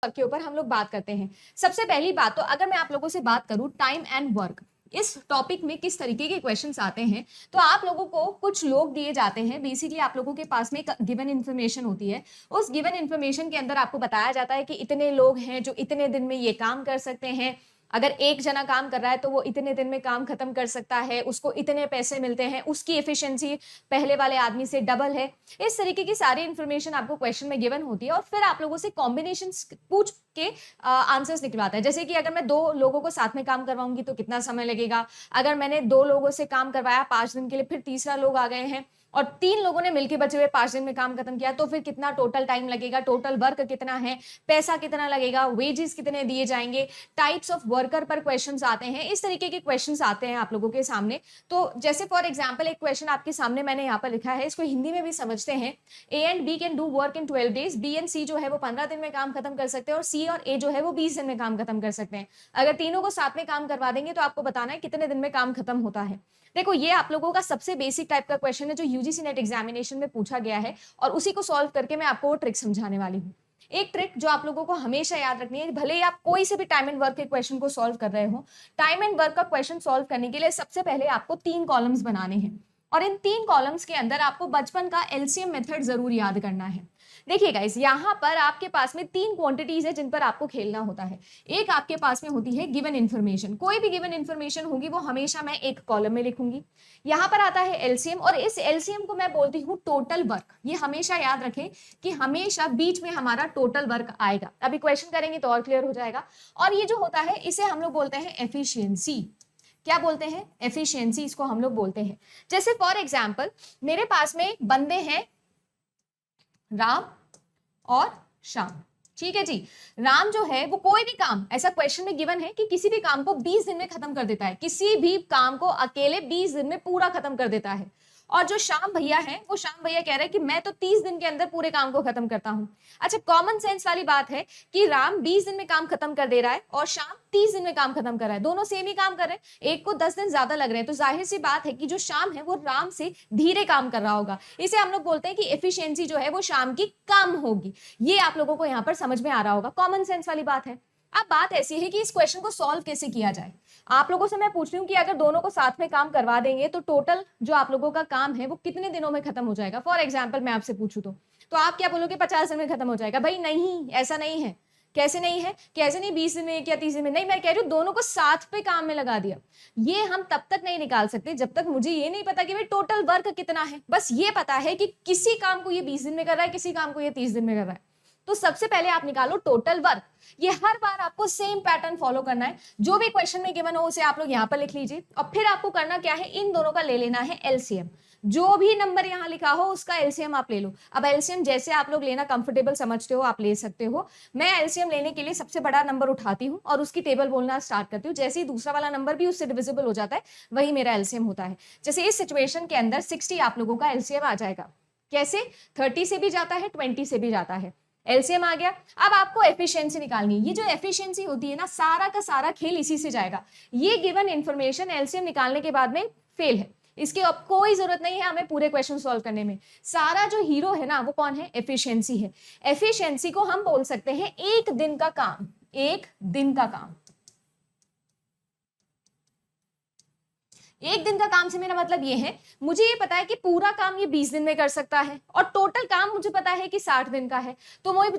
के ऊपर हम लोग बात करते हैं। सबसे पहली बात तो अगर मैं आप लोगों से बात करूं टाइम एंड वर्क, इस टॉपिक में किस तरीके के क्वेश्चंस आते हैं, तो आप लोगों को कुछ लोग दिए जाते हैं। बेसिकली आप लोगों के पास में एक गिवन इन्फॉर्मेशन होती है, उस गिवन इन्फॉर्मेशन के अंदर आपको बताया जाता है कि इतने लोग हैं जो इतने दिन में ये काम कर सकते हैं, अगर एक जना काम कर रहा है तो वो इतने दिन में काम खत्म कर सकता है, उसको इतने पैसे मिलते हैं, उसकी एफिशिएंसी पहले वाले आदमी से डबल है। इस तरीके की सारी इंफॉर्मेशन आपको क्वेश्चन में गिवन होती है और फिर आप लोगों से कॉम्बिनेशन पूछ के आंसर्स निकलवाता है। जैसे कि अगर मैं 2 लोगों को साथ में काम करवाऊंगी तो कितना समय लगेगा, अगर मैंने 2 लोगों से काम करवाया 5 दिन के लिए, फिर तीसरा लोग आ गए हैं और 3 लोगों ने मिलकर बचे हुए 5 दिन में काम खत्म किया, तो फिर कितना टोटल टाइम लगेगा, टोटल वर्क कितना है, पैसा कितना लगेगा, वेजेस कितने दिए जाएंगे, टाइप्स ऑफ वर्कर पर क्वेश्चंस आते हैं। इस तरीके के क्वेश्चंस आते हैं आप लोगों के सामने। तो जैसे फॉर एग्जांपल एक क्वेश्चन आपके सामने मैंने यहाँ पर लिखा है, इसको हिंदी में भी समझते हैं। A and B can do work in 12 days, B and C जो है वो 15 दिन में काम खत्म कर सकते हैं और सी और ए जो है वो 20 दिन में काम खत्म कर सकते हैं। अगर तीनों को साथ में काम करवा देंगे तो आपको बताना है कितने दिन में काम खत्म होता है। देखो ये आप लोगों का सबसे बेसिक टाइप का क्वेश्चन है जो यूजीसी नेट एग्जामिनेशन में पूछा गया है और उसी को सॉल्व करके मैं आपको वो ट्रिक समझाने वाली हूँ। एक ट्रिक जो आप लोगों को हमेशा याद रखनी है, भले ही आप कोई से भी टाइम एंड वर्क के क्वेश्चन को सॉल्व कर रहे हो, टाइम एंड वर्क का क्वेश्चन सॉल्व करने के लिए सबसे पहले आपको 3 कॉलम्स बनाने हैं और इन 3 कॉलम्स के अंदर आपको बचपन का एलसीएम मेथड जरूर याद करना है। देखिए गाइस, यहाँ पर आपके पास में 3 क्वांटिटीज है जिन पर आपको खेलना होता है। एक आपके पास में होती है गिवन इन्फॉर्मेशन, कोई भी गिवन इन्फॉर्मेशन होगी वो हमेशा मैं एक कॉलम में लिखूंगी। यहाँ पर आता है एलसीएम और इस एलसीएम को मैं बोलती हूँ टोटल वर्क। ये हमेशा याद रखें कि हमेशा बीच में हमारा टोटल वर्क आएगा। अभी क्वेश्चन करेंगे तो और क्लियर हो जाएगा। और ये जो होता है इसे हम लोग बोलते हैं एफिशिएंसी। क्या बोलते हैं? एफिशिएंसी इसको हम लोग बोलते हैं। जैसे फॉर एग्जाम्पल मेरे पास में बंदे हैं राम और श्याम, ठीक है जी। राम जो है वो कोई भी काम, ऐसा क्वेश्चन में गिवन है कि किसी भी काम को 20 दिन में खत्म कर देता है, किसी भी काम को अकेले 20 दिन में पूरा खत्म कर देता है। और जो श्याम भैया है वो श्याम भैया कह रहे हैं कि मैं तो 30 दिन के अंदर पूरे काम को खत्म करता हूं। अच्छा, कॉमन सेंस वाली बात है कि राम 20 दिन में काम खत्म कर दे रहा है और श्याम 30 दिन में काम खत्म कर रहा है, दोनों सेम ही काम कर रहे हैं, एक को 10 दिन ज्यादा लग रहे हैं, तो जाहिर सी बात है कि जो श्याम है वो राम से धीरे काम कर रहा होगा। इसे हम लोग बोलते हैं कि एफिशिएंसी जो है वो श्याम की कम होगी। ये आप लोगों को यहाँ पर समझ में आ रहा होगा, कॉमन सेंस वाली बात है। अब बात ऐसी है कि इस क्वेश्चन को सॉल्व कैसे किया जाए। आप लोगों से मैं पूछ रही हूँ कि अगर दोनों को साथ में काम करवा देंगे तो टोटल जो आप लोगों का काम है वो कितने दिनों में खत्म हो जाएगा। फॉर एग्जाम्पल मैं आपसे पूछूं तो आप क्या बोलोगे? 50 दिन में खत्म हो जाएगा। भाई नहीं, ऐसा नहीं है। कैसे नहीं है? कैसे नहीं 20 दिन में या 30 दिन में? नहीं, मैं कह रही हूँ दोनों को साथ पे काम में लगा दिया। ये हम तब तक नहीं निकाल सकते जब तक मुझे ये नहीं पता कि भाई टोटल वर्क कितना है। बस ये पता है कि किसी काम को ये 20 दिन में कर रहा है, किसी काम को ये 30 दिन में कर रहा है। तो सबसे पहले आप निकालो टोटल वर्क। ये हर बार आपको सेम पैटर्न फॉलो करना है। जो भी क्वेश्चन में गिवन हो उसे आप लोग यहाँ पर लिख लीजिए और फिर आपको करना क्या है, इन दोनों का ले लेना है एलसीएम। जो भी नंबर यहाँ लिखा हो उसका एलसीएम आप ले लो। अब एलसीएम जैसे आप लोग लेना कंफर्टेबल समझते हो आप ले सकते हो। मैं एलसीएम लेने के लिए सबसे बड़ा नंबर उठाती हूँ और उसकी टेबल बोलना स्टार्ट करती हूँ। जैसे ही दूसरा वाला नंबर भी उससे डिविजिबल हो जाता है वही मेरा एलसीएम होता है। जैसे इस सिचुएशन के अंदर 60 आप लोगों का एलसीएम आ जाएगा। कैसे? 30 से भी जाता है, 20 से भी जाता है। एलसीएम आ गया। अब आपको एफिशिएंसी निकालनी है। ये जो एफिशिएंसी होती है ना, सारा का सारा खेल इसी से जाएगा। ये गिवन इन्फॉर्मेशन एलसीएम निकालने के बाद में फेल है, इसकी अब कोई जरूरत नहीं है हमें पूरे क्वेश्चन सॉल्व करने में। सारा जो हीरो है ना वो कौन है? एफिशिएंसी है। एफिशिएंसी को हम बोल सकते हैं एक दिन का काम। एक दिन का काम, एक दिन का काम से मेरा मतलब ये है, मुझे ये पता है कि पूरा काम ये 20 दिन में कर सकता है और टोटल काम मुझे पता है कि 60 दिन का है। तो मैं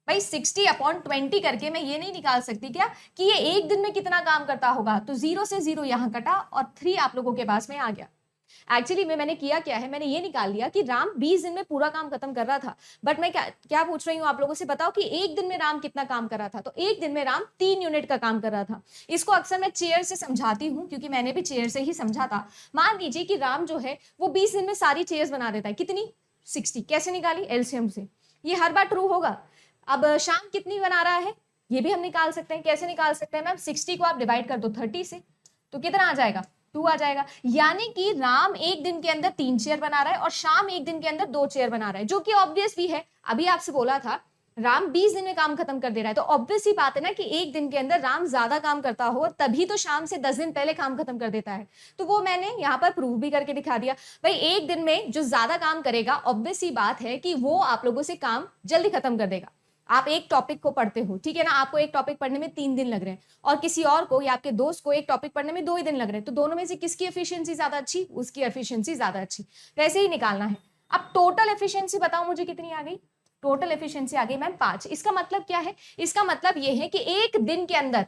भाई 60/20 करके मैं ये नहीं निकाल सकती क्या कि ये एक दिन में कितना काम करता होगा। तो 0 से 0 यहाँ कटा और 3 आप लोगों के पास में आ गया। एक्चुअली मैंने किया क्या है, मैंने ये निकाल लिया कि राम 20 दिन में पूरा काम खत्म कर रहा था। बट मैं क्या पूछ रही हूँ आप लोगों से, बताओ कि एक दिन में राम कितना काम कर रहा था। तो एक दिन में राम 3 यूनिट का काम कर रहा था। इसको अक्सर मैं चेयर से समझाती हूँ क्योंकि मैंने भी चेयर से ही समझा था। मान लीजिए कि राम जो है वो 20 दिन में सारी चेयर्स बना देता है। कितनी? 60। कैसे निकाली? एलसीएम से। ये हर बार ट्रू होगा। अब शाम कितनी बना रहा है ये भी हम निकाल सकते हैं। कैसे निकाल सकते हैं मैम? 60 को आप डिवाइड कर दो 30 से, तो कितना आ जाएगा? 2 आ जाएगा। यानी कि राम एक दिन के अंदर 3 चेयर बना रहा है और शाम एक दिन के अंदर 2 चेयर बना रहा है, जो कि ऑब्वियस भी है। अभी आपसे बोला था राम 20 दिन में काम खत्म कर दे रहा है, तो ऑब्वियस ही बात है ना कि एक दिन के अंदर राम ज्यादा काम करता हो तभी तो शाम से 10 दिन पहले काम खत्म कर देता है। तो वो मैंने यहाँ पर प्रूव भी करके दिखा दिया। भाई एक दिन में जो ज्यादा काम करेगा ऑब्वियस ही बात है कि वो आप लोगों से काम जल्दी खत्म कर देगा। आप एक टॉपिक को पढ़ते हो, ठीक है ना, आपको एक टॉपिक पढ़ने में 3 दिन लग रहे हैं और किसी और को या आपके दोस्त को एक टॉपिक पढ़ने में 2 ही दिन लग रहे हैं, तो दोनों में से किसकी एफिशिएंसी ज्यादा अच्छी? उसकी एफिशिएंसी ज्यादा अच्छी। वैसे ही निकालना है। अब टोटल एफिशिएंसी बताओ मुझे कितनी आ गई? टोटल एफिशिएंसी आ गई मैम 5। इसका मतलब क्या है? इसका मतलब ये है कि एक दिन के अंदर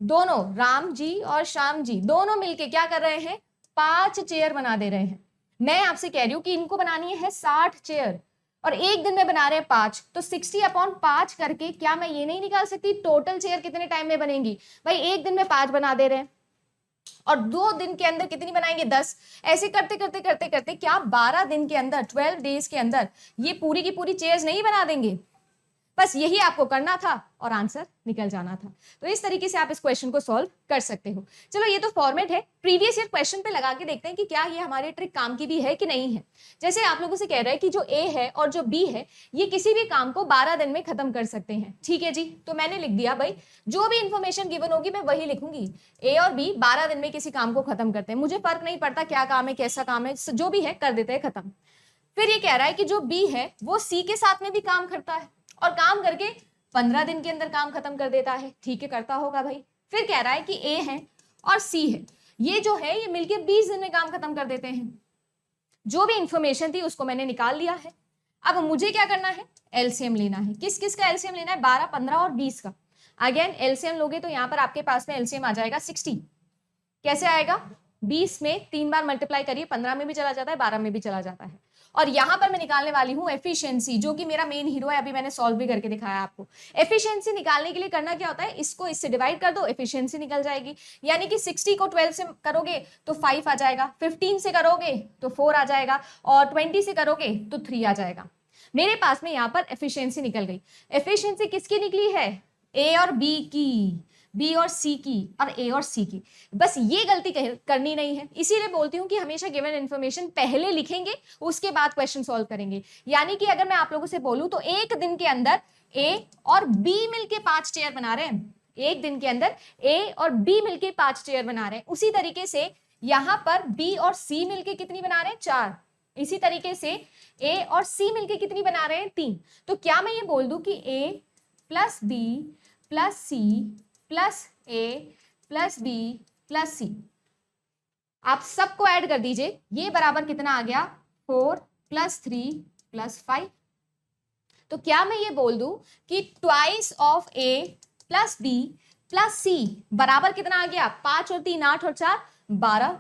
दोनों राम जी और श्याम जी दोनों मिलके क्या कर रहे हैं, 5 चेयर बना दे रहे हैं। मैं आपसे कह रही हूं कि इनको बनानी है 60 चेयर और एक दिन में बना रहे हैं 5, तो 60/5 करके क्या मैं ये नहीं निकाल सकती टोटल चेयर कितने टाइम में बनेगी? भाई एक दिन में 5 बना दे रहे हैं और 2 दिन के अंदर कितनी बनाएंगे, 10। ऐसे करते करते करते करते क्या 12 दिन के अंदर, 12 डेज के अंदर ये पूरी की पूरी चेयर्स नहीं बना देंगे? बस यही आपको करना था और आंसर निकल जाना था। तो इस तरीके से आप इस क्वेश्चन को सॉल्व कर सकते हो। चलो ये तो फॉर्मेट है, प्रीवियस ईयर क्वेश्चन पे लगा के देखते हैं कि क्या ये हमारे ट्रिक काम की भी है कि नहीं है। जैसे आप लोगों से कह रहे हैं कि जो ए है और जो बी है ये किसी भी काम को 12 दिन में खत्म कर सकते हैं। ठीक है जी, तो मैंने लिख दिया भाई जो भी इंफॉर्मेशन गिवन होगी मैं वही लिखूंगी। ए और बी 12 दिन में किसी काम को खत्म करते हैं, मुझे फर्क नहीं पड़ता क्या काम है कैसा काम है, जो भी है कर देते हैं खत्म। फिर ये कह रहा है कि जो बी है वो सी के साथ में भी काम करता है और काम करके 15 दिन के अंदर काम खत्म कर देता है। ठीक है, करता होगा भाई। फिर कह रहा है कि ए है और सी है, ये जो है ये मिलके 20 दिन में काम खत्म कर देते हैं। जो भी इंफॉर्मेशन थी उसको मैंने निकाल लिया है। अब मुझे क्या करना है, एलसीएम लेना है। किस किस का एलसीएम लेना है, 12, 15 और 20 का। अगेन एलसीएम लोगे तो यहाँ पर आपके पास में एलसीएम आ जाएगा 60। कैसे आएगा, 20 में 3 बार मल्टीप्लाई करिए, 15 में भी चला जाता है, 12 में भी चला जाता है। और यहां पर मैं निकालने वाली हूं एफिशिएंसी, जो कि मेरा मेन हीरो है। अभी मैंने सॉल्व भी करके दिखाया आपको। एफिशिएंसी निकालने के लिए करना क्या होता है, इसको इससे डिवाइड कर दो, एफिशिएंसी निकल जाएगी। यानी कि 60 को 12 से करोगे तो 5 आ जाएगा, 15 से करोगे तो 4 आ जाएगा और 20 से करोगे तो 3 आ जाएगा। मेरे पास में यहाँ पर एफिशिएंसी निकल गई। एफिशिएंसी किसकी निकली है, ए और बी की, बी और सी की और ए और सी की। बस ये गलती करनी नहीं है, इसीलिए बोलती हूँ कि हमेशा गिवन इन्फॉर्मेशन पहले लिखेंगे उसके बाद क्वेश्चन सॉल्व करेंगे। यानी कि अगर मैं आप लोगों से बोलूं तो एक दिन के अंदर ए और बी मिलके 5 चेयर बना रहे हैं, एक दिन के अंदर ए और बी मिलके 5 चेयर बना रहे हैं। उसी तरीके से यहां पर बी और सी मिलके कितनी बना रहे हैं, 4। इसी तरीके से ए और सी मिलके कितनी बना रहे हैं, 3। तो क्या मैं ये बोल दूं कि A plus B plus C plus A plus B plus C, आप सबको ऐड कर दीजिए, ये बराबर कितना आ गया, 4 + 3 + 5। तो क्या मैं ये बोल दूं कि twice of A plus B plus C बराबर कितना आ गया, 5 और 3 8 और 4 12।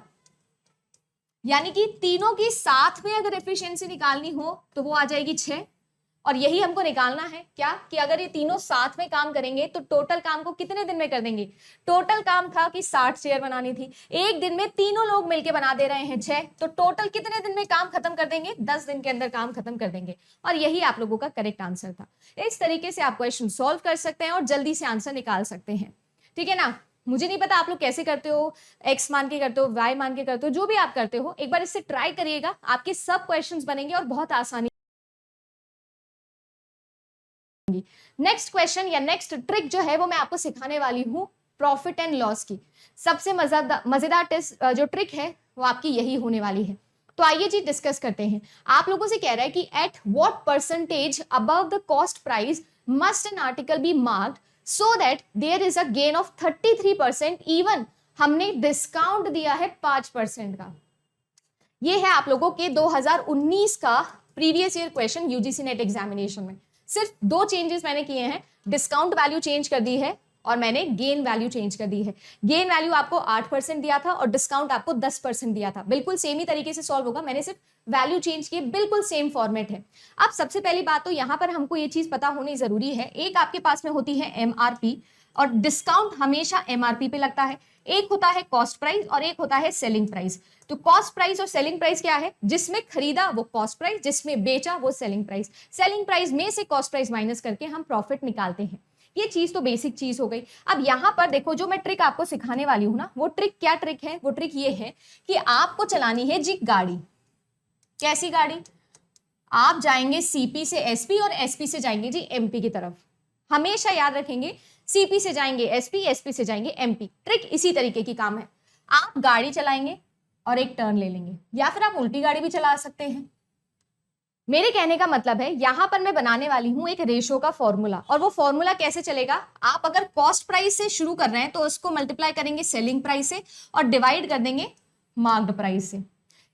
यानी कि तीनों की साथ में अगर एफिशिएंसी निकालनी हो तो वो आ जाएगी 6। और यही हमको निकालना है क्या, कि अगर ये तीनों साथ में काम करेंगे तो टोटल काम को कितने दिन में कर देंगे। टोटल काम था कि 60 चेयर बनानी थी, एक दिन में तीनों लोग मिलके बना दे रहे हैं 6, तो टोटल कितने दिन में काम खत्म कर देंगे, 10 दिन के अंदर काम खत्म कर देंगे। और यही आप लोगों का करेक्ट आंसर था। इस तरीके से आप क्वेश्चन सॉल्व कर सकते हैं और जल्दी से आंसर निकाल सकते हैं। ठीक है ना, मुझे नहीं पता आप लोग कैसे करते हो, एक्स मान के करते हो, वाई मान के करते हो, जो भी आप करते हो एक बार इससे ट्राई करिएगा, आपके सब क्वेश्चंस बनेंगे और बहुत आसानी। नेक्स्ट क्वेश्चन या नेक्स्ट ट्रिक जो है वो मैं आपको सिखाने वाली हूं प्रॉफिट एंड लॉस की। सबसे मजेदार टेस्ट जो ट्रिक है वो आपकी यही होने वाली है। तो आइए जी डिस्कस करते हैं। आप लोगों से कह रहा है कि at what percentage above the cost price must an article be marked so that there is a gain of 33%, even हमने डिस्काउंट दिया है 5% का। ये है आप लोगों के 2019 का previous year question UGC net examination में। सिर्फ 2 चेंजेस मैंने किए हैं, डिस्काउंट वैल्यू चेंज कर दी है और मैंने गेन वैल्यू चेंज कर दी है। गेन वैल्यू आपको 8% दिया था और डिस्काउंट आपको 10% दिया था। बिल्कुल सेम ही तरीके से सॉल्व होगा, मैंने सिर्फ वैल्यू चेंज की, बिल्कुल सेम फॉर्मेट है। अब सबसे पहली बात तो यहाँ पर हमको ये चीज पता होनी जरूरी है, एक आपके पास में होती है एमआरपी और डिस्काउंट हमेशा एमआरपी पे लगता है। एक होता है कॉस्ट प्राइस और एक होता है सेलिंग प्राइस। तो कॉस्ट प्राइस और सेलिंग प्राइस क्या है, जिसमें खरीदा वो कॉस्ट प्राइस, जिसमें बेचा वो सेलिंग प्राइस। सेलिंग प्राइस में से कॉस्ट प्राइस माइनस करके हम प्रॉफिट निकालते हैं। ये चीज तो बेसिक चीज हो गई। अब यहां पर देखो जो मैं ट्रिक आपको सिखाने वाली हूं ना, वो ट्रिक क्या ट्रिक है, वो ट्रिक ये है कि आपको चलानी है जी गाड़ी। कैसी गाड़ी, आप जाएंगे सीपी से एसपी और एसपी से जाएंगे जी एमपी की तरफ। हमेशा याद रखेंगे, सीपी से जाएंगे एसपी, एसपी से जाएंगे एमपी। ट्रिक इसी तरीके की काम है। आप गाड़ी चलाएंगे और एक टर्न ले लेंगे, या फिर आप उल्टी गाड़ी भी चला सकते हैं। मेरे कहने का मतलब है यहां पर मैं बनाने वाली हूं एक रेशो का फॉर्मूला, और वो फॉर्मूला कैसे चलेगा, आप अगर कॉस्ट प्राइस से शुरू कर रहे हैं तो उसको मल्टीप्लाई करेंगे सेलिंग प्राइस से और डिवाइड कर देंगे मार्क्ड प्राइस से।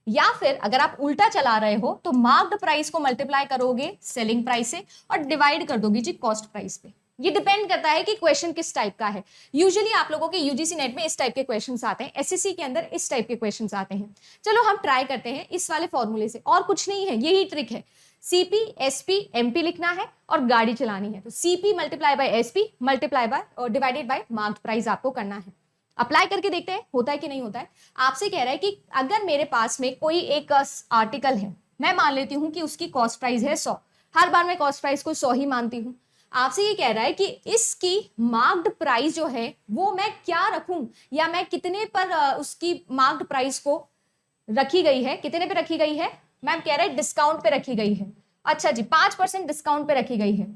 या फिर अगर आप उल्टा चला रहे हो तो मार्क्ड प्राइस को मल्टीप्लाई करोगे सेलिंग प्राइस से और डिवाइड कर दोगे जी कॉस्ट प्राइस पे। ये डिपेंड करता है कि क्वेश्चन किस टाइप का है। यूजुअली आप लोगों के यूजीसी नेट में इस टाइप के क्वेश्चंस आते हैं, एसएससी के अंदर इस टाइप के क्वेश्चंस आते हैं। चलो हम ट्राई करते हैं इस वाले फॉर्मूले से, और कुछ नहीं है, यही ट्रिक है। सीपी एसपी एमपी लिखना है और गाड़ी चलानी है, तो CP multiply by SP multiply by और डिवाइडेड बाय मार्क्ड प्राइस आपको करना है। अप्लाई करके देखते हैं होता है कि नहीं होता है। आपसे कह रहा है कि अगर मेरे पास में कोई एक आर्टिकल है, मैं मान लेती हूँ कि उसकी कॉस्ट प्राइस है 100, हर बार मैं कॉस्ट प्राइस को 100 ही मानती हूँ। आपसे ये कह रहा है कि इसकी मार्क्ड प्राइस जो है वो मैं क्या रखूं, या मैं कितने पर उसकी मार्क्ड प्राइस को रखी गई है, कितने पे रखी गई है, मैम कह रहे हैं डिस्काउंट पे रखी गई है। अच्छा जी, 5% डिस्काउंट पे रखी गई है।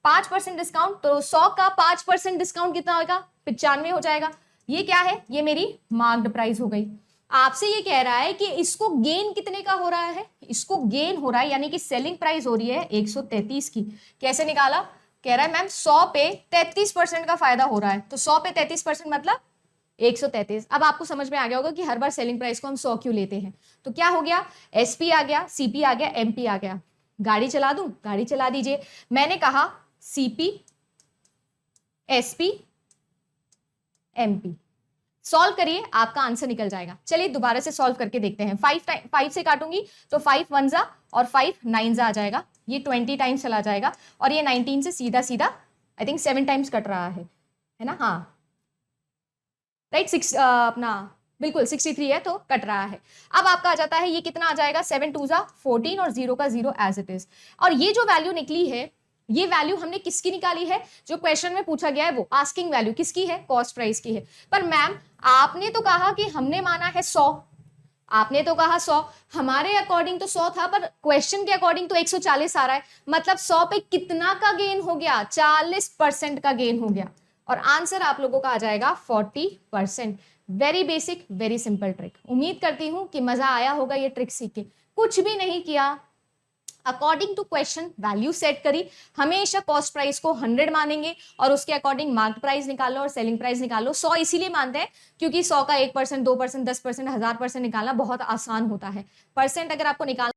5% डिस्काउंट, तो 100 का 5% डिस्काउंट कितना होगा, 95 हो जाएगा। ये क्या है, ये मेरी मार्क्ड प्राइस हो गई। आपसे ये कह रहा है कि इसको गेन कितने का हो रहा है, इसको गेन हो रहा है यानी कि सेलिंग प्राइस हो रही है 133 की। कैसे निकाला, कह रहा है मैम 100 पे 33% का फायदा हो रहा है, तो 100 पे 33% मतलब 133। अब आपको समझ में आ गया होगा कि हर बार सेलिंग प्राइस को हम 100 क्यों लेते हैं। तो क्या हो गया, एसपी आ गया, सीपी आ गया, एमपी आ गया। गाड़ी चला दूं, गाड़ी चला दीजिए। मैंने कहा सीपी एसपी एमपी, सॉल्व करिए, आपका आंसर निकल जाएगा। चलिए दोबारा से सॉल्व करके देखते हैं। 5 से काटूंगी तो 5 1 और 5 9 आ जाएगा, ये 20 टाइम्स चला जाएगा, और ये 19 से सीधा सीधा आई थिंक 7 टाइम्स कट रहा है ना, हाँ राइट। 6 अपना बिल्कुल 63 है तो कट रहा है। अब आपका आ जाता है, ये कितना आ जाएगा, 7 2 14 और 0 का 0 एज इट इज। और ये जो वैल्यू निकली है, ये वैल्यू हमने किसकी निकाली है, जो क्वेश्चन में पूछा गया है वो आस्किंग वैल्यू किसकी है, कॉस्ट प्राइस की है। पर मैम आपने तो कहा कि हमने माना है 100, आपने तो कहा 100, हमारे अकॉर्डिंग तो 100 था, पर क्वेश्चन के अकॉर्डिंग तो 140 आ रहा है, मतलब 100 पे कितना का गेन हो गया, 40% का गेन हो गया, और आंसर आप लोगों का आ जाएगा 40%। Very basic very simple trick. उम्मीद करती हूं कि मजा आया होगा ये ट्रिक सीख के। कुछ भी नहीं किया, according to question value set करी, हमेशा कॉस्ट प्राइस को 100 मानेंगे और उसके अकॉर्डिंग मार्केट प्राइस निकालो और सेलिंग प्राइस निकालो। 100 इसीलिए मानते हैं क्योंकि 100 का 1%, 2%, 10%, 1000% निकालना बहुत आसान होता है। परसेंट अगर आपको निकालना,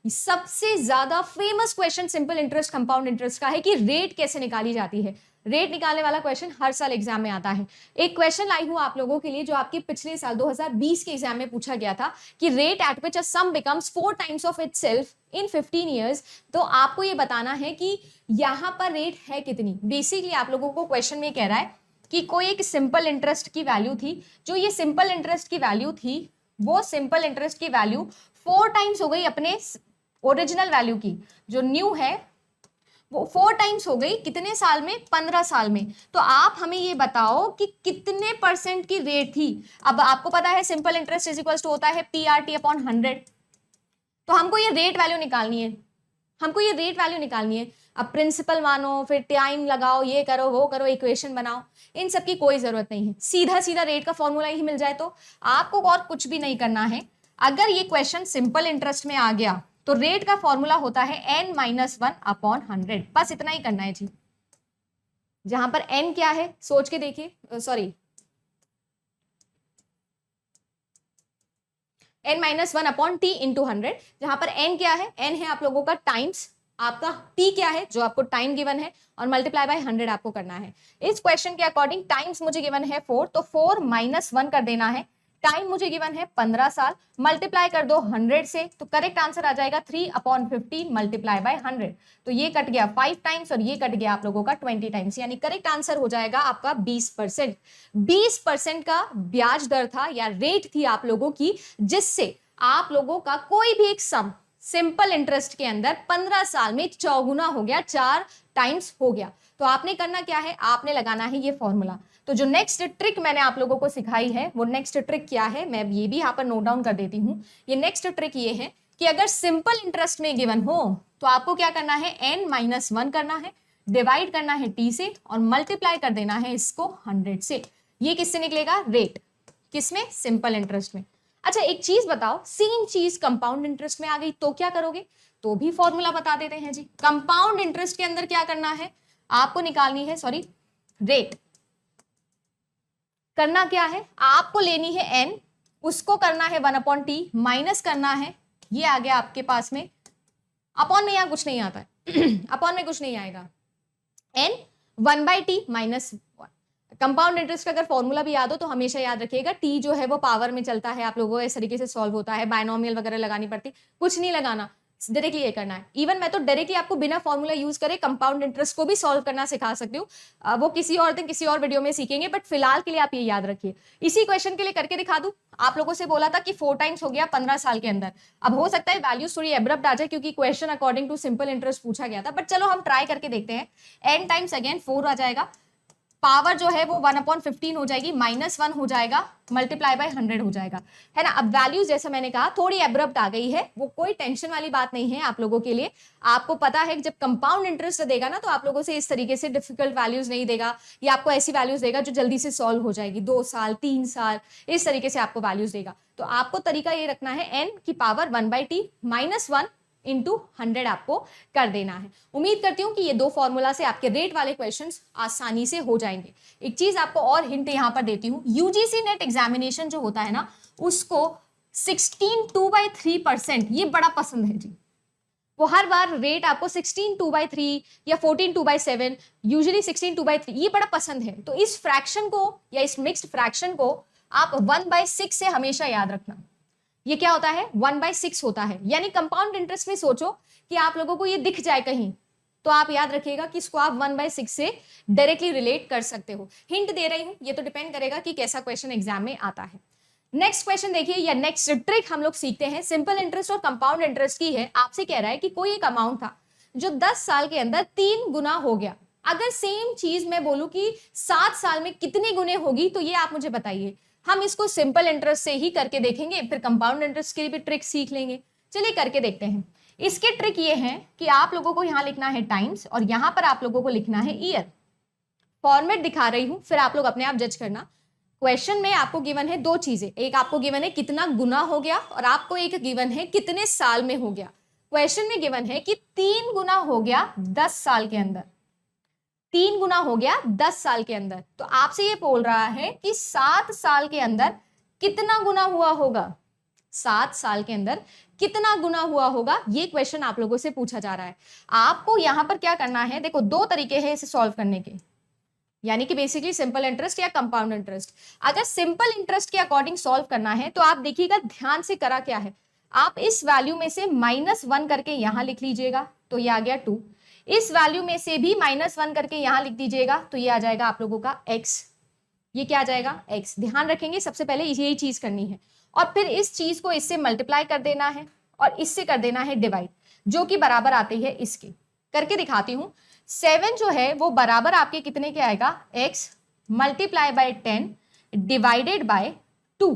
सबसे ज्यादा famous question simple interest compound interest का है कि रेट कैसे निकाली जाती है। रेट निकालने वाला क्वेश्चन हर साल एग्जाम में आता है। एक क्वेश्चन लाई हूं आप लोगों के लिए जो आपके पिछले साल 2020 के एग्जाम में पूछा गया था कि rate at which a some becomes 4 times of itself in 15 years. तो आपको ये बताना है कि यहां पर रेट है कितनी। बेसिकली आप लोगों को क्वेश्चन में कह रहा है कि कोई एक सिंपल इंटरेस्ट की वैल्यू थी, जो ये सिंपल इंटरेस्ट की वैल्यू थी वो सिंपल इंटरेस्ट की वैल्यू 4 टाइम्स हो गई अपने ओरिजिनल वैल्यू की, जो न्यू है वो 4 टाइम्स हो गई कितने साल में, 15 साल में। तो आप हमें ये बताओ कि कितने परसेंट की रेट थी। अब आपको पता है simple interest is equal to होता है PRT अपॉन 100, तो हमको ये रेट वैल्यू निकालनी है, हमको ये रेट वैल्यू निकालनी है। अब प्रिंसिपल मानो, फिर टाइम लगाओ, ये करो वो करो, इक्वेशन बनाओ, इन सब की कोई जरूरत नहीं है। सीधा सीधा रेट का फॉर्मूला ही मिल जाए तो आपको और कुछ भी नहीं करना है। अगर ये क्वेश्चन सिंपल इंटरेस्ट में आ गया तो रेट का फॉर्मूला होता है n-1 अपॉन 100, बस इतना ही करना है जी। जहां पर n क्या है सोच के देखिए, sorry n-1 upon t into 100, जहां पर n क्या है, n है आप लोगों का टाइम्स, आपका t क्या है जो आपको टाइम गिवन है, और मल्टीप्लाई बाय 100 आपको करना है। इस क्वेश्चन के अकॉर्डिंग टाइम्स मुझे गिवन है 4, तो 4 - 1 कर देना है। टाइम मुझे गिवन है 15 साल, मल्टीप्लाई कर दो 100 से, तो करेक्ट आंसर आ जाएगा 3/15 मल्टीप्लाई बाय 100। तो ये कट गया 5 टाइम्स और ये कट गया आप लोगों का 20 टाइम्स, यानी करेक्ट आंसर हो जाएगा आपका 20%। 20% का ब्याज दर था या रेट थी आप लोगों की, जिससे आप लोगों का कोई भी एक सम सिंपल इंटरेस्ट के अंदर 15 साल में चौगुना हो गया, 4 टाइम्स हो गया। तो आपने करना क्या है, आपने लगाना है ये फॉर्मूला। तो जो नेक्स्ट ट्रिक मैंने आप लोगों को सिखाई है वो नेक्स्ट ट्रिक क्या है, मैं ये भी यहाँ पर नोट डाउन कर देती हूँ। ये नेक्स्ट ट्रिक ये है कि अगर सिंपल इंटरेस्ट में गिवन हो तो आपको क्या करना है, n-1 करना है, डिवाइड करना है t से और मल्टीप्लाई कर देना है इसको 100 से। ये किससे निकलेगा, रेट, किसमें, सिंपल इंटरेस्ट में। अच्छा एक चीज बताओ, सेम चीज कंपाउंड इंटरेस्ट में आ गई तो क्या करोगे, तो भी फॉर्मूला बता देते हैं जी। कंपाउंड इंटरेस्ट के अंदर क्या करना है, आपको निकालनी है, सॉरी रेट, करना क्या है, आपको लेनी है n, उसको करना है 1/t, माइनस करना है, ये आ गया आपके पास में, अपॉन में यहाँ कुछ नहीं आता है, अपॉन में कुछ नहीं आएगा, n 1/t minus 1। Compound interest का अगर फॉर्मूला भी याद हो तो हमेशा याद रखिएगा, t जो है वो पावर में चलता है, आप लोगों को इस तरीके से सॉल्व होता है, बायनोमियल वगैरह लगानी पड़ती, कुछ नहीं लगाना, डायरेक्टली ये करना है। इवन मैं तो डायरेक्टली आपको बिना फॉर्मूला यूज करे कंपाउंड इंटरेस्ट को भी सॉल्व करना सिखा सकती हूँ, वो किसी और दिन किसी और वीडियो में सीखेंगे, बट फिलहाल के लिए आप ये याद रखिए। इसी क्वेश्चन के लिए करके दिखा दूं, आप लोगों से बोला था कि 4 टाइम्स हो गया 15 साल के अंदर। अब हो सकता है वैल्यूज थोड़ी एब्रप्ट आ जाए क्योंकि question according to simple interest पूछा गया था, बट चलो हम ट्राई करके देखते हैं। n टाइम्स अगेन 4 आ जाएगा, पावर जो है वो 1/15 हो जाएगी, -1 हो जाएगा, मल्टीप्लाई बाय 100 हो जाएगा, है ना। अब वैल्यूज जैसे मैंने कहा थोड़ी एब्रप्ट आ गई है, वो कोई टेंशन वाली बात नहीं है आप लोगों के लिए। आपको पता है कि जब कंपाउंड इंटरेस्ट देगा ना तो आप लोगों से इस तरीके से डिफिकल्ट वैल्यूज नहीं देगा, या आपको ऐसी वैल्यूज देगा जो जल्दी से सॉल्व हो जाएगी, 2 साल 3 साल इस तरीके से आपको वैल्यूज देगा। तो आपको तरीका ये रखना है, n की पावर 1/t -1 इंटू 100 आपको कर देना है। उम्मीद करती हूँ कि ये 2 फॉर्मूला से आपके रेट वाले क्वेश्चंस आसानी से हो जाएंगे। एक चीज आपको और हिंट यहाँ पर देती हूँ, यूजीसी नेट एग्जामिनेशन जो होता है ना उसको 16 2/3% ये बड़ा पसंद है जी। वो हर बार रेट आपको 16 2/3 या 14 2/7, यूजुअली 16 2/3 ये बड़ा पसंद है। तो इस फ्रैक्शन को या इस मिक्स्ड फ्रैक्शन को आप 1/6 से हमेशा याद रखना। ये क्या होता है, 1/6 होता है, यानी कंपाउंड इंटरेस्ट में सोचो कि आप लोगों को ये दिख जाए कहीं, तो आप याद रखिएगा कि इसको आप 1/6 से डायरेक्टली रिलेट कर सकते हो। हिंट दे रही हूं, ये तो डिपेंड करेगा कि कैसा क्वेश्चन एग्जाम में आता है। नेक्स्ट क्वेश्चन देखिए, या नेक्स्ट ट्रिक हम लोग सीखते हैं, सिंपल इंटरेस्ट और कंपाउंड इंटरेस्ट की है। आपसे कह रहा है कि कोई एक अमाउंट था जो 10 साल के अंदर 3 गुना हो गया। अगर सेम चीज मैं बोलूं कि 7 साल में कितने गुने होगी, तो ये आप मुझे बताइए। हम इसको सिंपल इंटरेस्ट से ही करके देखेंगे, फिर कंपाउंड इंटरेस्ट के भी ट्रिक सीख लेंगे। चलिए करके देखते हैं। इसके ट्रिक ये है कि आप लोगों को यहाँ लिखना है टाइम्स और यहाँ पर आप लोगों को लिखना है ईयर। फॉर्मेट दिखा रही हूँ, फिर आप लोग अपने आप जज करना। क्वेश्चन में आपको गिवन है 2 चीजें, एक आपको गिवन है कितना गुना हो गया और आपको एक गिवन है कितने साल में हो गया। क्वेश्चन में गिवन है कि 3 गुना हो गया 10 साल के अंदर, 3 गुना हो गया 10 साल के अंदर। तो आपसे ये बोल रहा है कि 7 साल के अंदर कितना गुना हुआ होगा, 7 साल के अंदर कितना गुना हुआ होगा, ये क्वेश्चन आप लोगों से पूछा जा रहा है। आपको यहां पर क्या करना है, देखो 2 तरीके हैं इसे सॉल्व करने के, यानी कि बेसिकली सिंपल इंटरेस्ट या कंपाउंड इंटरेस्ट। अगर सिंपल इंटरेस्ट के अकॉर्डिंग सॉल्व करना है तो आप देखिएगा ध्यान से करा क्या है, आप इस वैल्यू में से -1 करके यहां लिख लीजिएगा, तो ये आ गया 2। इस वैल्यू में से भी -1 करके यहां लिख दीजिएगा, तो ये आ जाएगा आप लोगों का x। ये क्या आ जाएगा, x। ध्यान रखेंगे सबसे पहले यही चीज करनी है, और फिर इस चीज को इससे मल्टीप्लाई कर देना है और इससे कर देना है डिवाइड, जो कि बराबर आती है इसके। करके दिखाती हूं। 7 जो है वो बराबर आपके कितने के आएगा, x multiply by 10 divided by 2।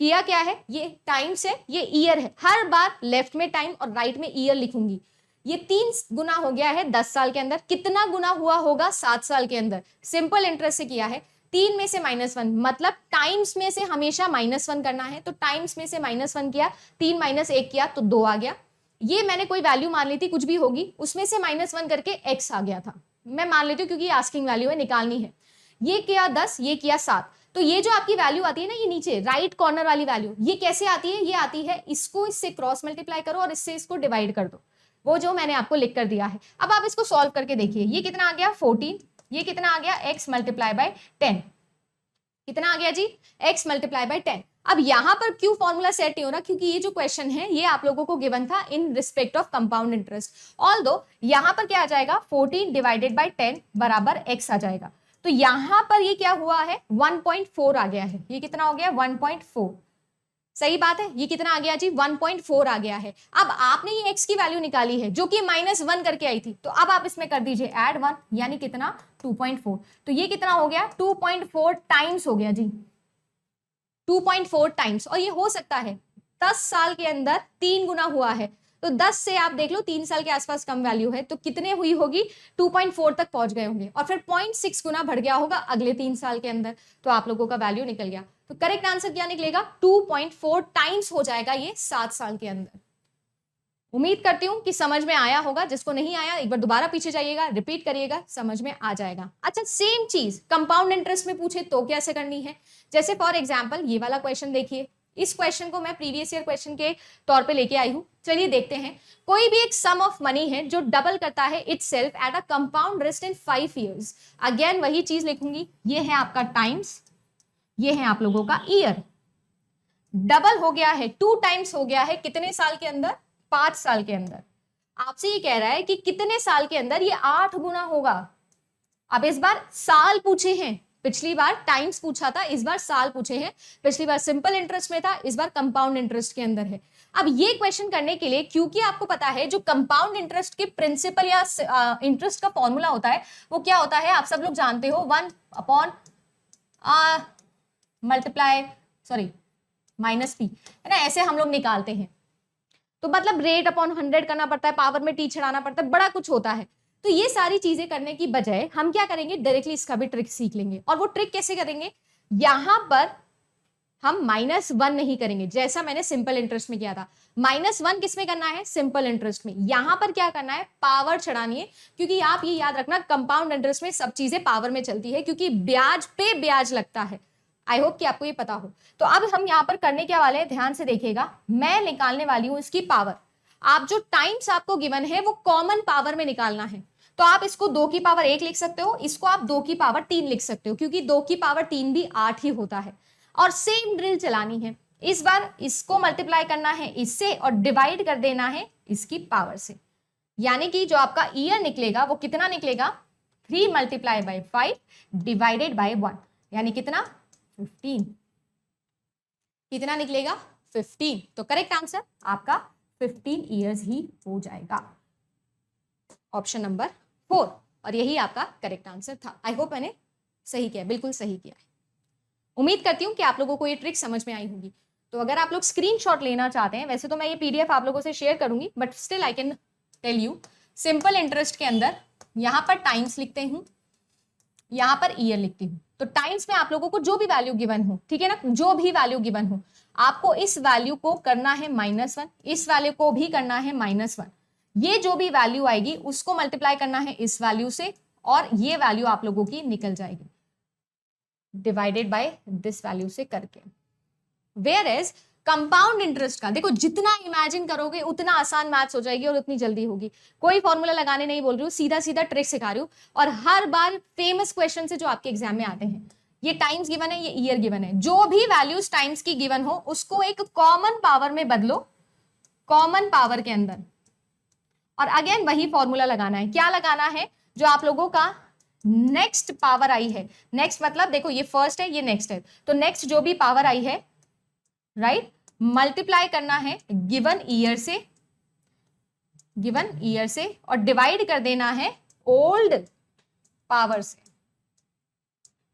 किया क्या है, ये टाइम्स है, ये ईयर है। हर बार लेफ्ट में टाइम और राइट में ईयर लिखूंगी। ये 3 गुना हो गया है 10 साल के अंदर, कितना गुना हुआ होगा 7 साल के अंदर। सिंपल इंटरेस्ट से किया है, 3 में से -1 मतलब टाइम्स में से हमेशा -1 करना है, तो टाइम्स में से -1 किया, 3 - 1 किया तो 2 आ गया। ये मैंने कोई वैल्यू मान ली थी, कुछ भी होगी, उसमें से -1 करके x आ गया था, मैं मान लेती हूँ क्योंकि आस्किंग वैल्यू है, निकालनी है। ये किया 10, ये किया 7, तो ये जो आपकी वैल्यू आती है ना, ये नीचे राइट कॉर्नर वाली वैल्यू, ये कैसे आती है, ये आती है इसको इससे क्रॉस मल्टीप्लाई करो और इससे इसको डिवाइड कर दो, वो जो मैंने आपको लिख कर दिया है। अब आप इसको सॉल्व करके देखिए, ये कितना आ गया 14, ये कितना आ गया x मल्टीप्लाई बाय 10, कितना आ गया जी, x मल्टीप्लाई बाय 10। अब यहां पर क्यों फॉर्मूला सेट नहीं हो रहा, क्योंकि ये जो क्वेश्चन है ये आप लोगों को गिवन था in respect of compound interest. Although यहां पर क्या आ जाएगा, 14 डिवाइडेड बाय 10 बराबर x आ जाएगा। तो यहां पर ये क्या हुआ है, 1.4 आ गया है। ये कितना हो गया, 1.4। सही बात है, ये कितना आ गया जी, 1.4 आ गया है। अब आपने ये x की वैल्यू निकाली है जो कि -1 करके आई थी, तो अब आप इसमें कर दीजिए ऐड 1, यानी कितना 2.4। तो ये कितना हो गया, 2.4 टाइम्स हो गया जी, 2.4 टाइम्स। और ये हो सकता है 10 साल के अंदर 3 गुना हुआ है, तो 10 से आप देख लो 3 साल के आसपास कम वैल्यू है, तो कितने हुई होगी, 2.4 तक पहुंच गए होंगे, और फिर 0.6 गुना बढ़ गया होगा अगले 3 साल के अंदर, तो आप लोगों का वैल्यू निकल गया। तो करेक्ट आंसर क्या निकलेगा, 2.4 टाइम्स हो जाएगा ये 7 साल के अंदर। उम्मीद करती हूं कि समझ में आया होगा, जिसको नहीं आया एक बार दोबारा पीछे जाइएगा, रिपीट करिएगा, समझ में आ जाएगा। अच्छा, सेम चीज कंपाउंड इंटरेस्ट में पूछे तो कैसे करनी है, जैसे फॉर एग्जांपल ये वाला क्वेश्चन देखिए, इस क्वेश्चन को मैं प्रीवियस ईयर क्वेश्चन के तौर पे लेके आई हूं। चलिए देखते हैं। कोई भी एक सम ऑफ मनी है जो डबल करता है itself at a compound interest in 5 years। Again वही चीज लिखूंगी, ये है आपका टाइम्स, ये है आप लोगों का ईयर। डबल हो गया है, 2 टाइम्स हो गया है, कितने साल के अंदर? 5 साल के अंदर। आपसे ये कह रहा है कि कितने साल के अंदर ये 8 गुना होगा। अब इस बार साल पूछे हैं, पिछली बार टाइम्स पूछा था, इस बार साल पूछे हैं। पिछली बार सिंपल इंटरेस्ट में था, इस बार कंपाउंड इंटरेस्ट के अंदर है। अब ये क्वेश्चन करने के लिए, क्योंकि आपको पता है जो कंपाउंड इंटरेस्ट के प्रिंसिपल या इंटरेस्ट का फॉर्मूला होता है वो क्या होता है, आप सब लोग जानते हो, 1 अपॉन मल्टीप्लाई माइनस पी, है ना, ऐसे हम लोग निकालते हैं। तो मतलब रेट अपॉन 100 करना पड़ता है, पावर में टी चढ़ाना पड़ता है, बड़ा कुछ होता है। तो ये सारी चीजें करने की बजाय हम क्या करेंगे, डायरेक्टली इसका भी ट्रिक सीख लेंगे। और वो ट्रिक कैसे करेंगे, यहां पर हम -1 नहीं करेंगे जैसा मैंने सिंपल इंटरेस्ट में किया था। -1 किस में करना है, सिंपल इंटरेस्ट में। यहां पर क्या करना है, पावर चढ़ानी है, क्योंकि आप ये याद रखना कंपाउंड इंटरेस्ट में सब चीजें पावर में चलती है, क्योंकि ब्याज पे ब्याज लगता है। आई होप कि आपको ये पता हो। तो अब हम यहाँ पर करने क्या वाले हैं, ध्यान से देखिएगा। मैं निकालने वाली हूं इसकी पावर। आप जो टाइम्स आपको गिवन है वो कॉमन पावर में निकालना है। तो आप इसको 2 की पावर 1 लिख सकते हो, इसको आप 2 की पावर 3 लिख सकते हो, क्योंकि 2 की पावर 3 भी 8 ही होता है। और सेम ड्रिल चलानी है। इस बार इसको मल्टीप्लाई करना है इससे और डिवाइड कर देना है इसकी पावर से। यानी कि जो आपका ईयर निकलेगा वो कितना निकलेगा, 3 मल्टीप्लाई बाई 5 डिवाइडेड बाई 1, यानी कितना, 15। कितना निकलेगा, 15। तो करेक्ट आंसर आपका 15 ईयर्स ही हो जाएगा, ऑप्शन नंबर 4। और यही आपका करेक्ट आंसर था। आई होप मैंने सही किया, बिल्कुल सही किया है। उम्मीद करती हूँ कि आप लोगों को ये ट्रिक समझ में आई होगी। तो अगर आप लोग स्क्रीनशॉट लेना चाहते हैं, वैसे तो मैं ये पीडीएफ आप लोगों से शेयर करूंगी, but still I can tell you. Simple interest के अंदर यहाँ पर टाइम्स लिखते हूँ, यहाँ पर ईयर लिखती हूँ। तो टाइम्स में आप लोगों को जो भी वैल्यू गिवन हो, ठीक है ना, जो भी वैल्यू गिवन हो, आपको इस वैल्यू को करना है -1, इस वैल्यू को भी करना है -1। ये जो भी वैल्यू आएगी उसको मल्टीप्लाई करना है इस वैल्यू से, और ये वैल्यू आप लोगों की निकल जाएगी डिवाइडेड बाय दिस वैल्यू से करके। वेयर एज कंपाउंड इंटरेस्ट का देखो, जितना इमेजिन करोगे उतना आसान मैथ्स हो जाएगी और उतनी जल्दी होगी। कोई फॉर्मूला लगाने नहीं बोल रही हूँ, सीधा सीधा ट्रिक सिखा रही हूँ। और हर बार फेमस क्वेश्चन से जो आपके एग्जाम में आते हैं, ये टाइम्स गिवन है, ये ईयर गिवन है, जो भी वैल्यूज टाइम्स की गिवन हो उसको एक कॉमन पावर में बदलो, कॉमन पावर के अंदर। और अगेन वही फॉर्मूला लगाना है। क्या लगाना है, जो आप लोगों का नेक्स्ट पावर आई है, नेक्स्ट मतलब देखो ये फर्स्ट है, ये नेक्स्ट है, तो नेक्स्ट जो भी पावर आई है, राइट, मल्टीप्लाई करना है गिवन ईयर से, और डिवाइड कर देना है ओल्ड पावर से।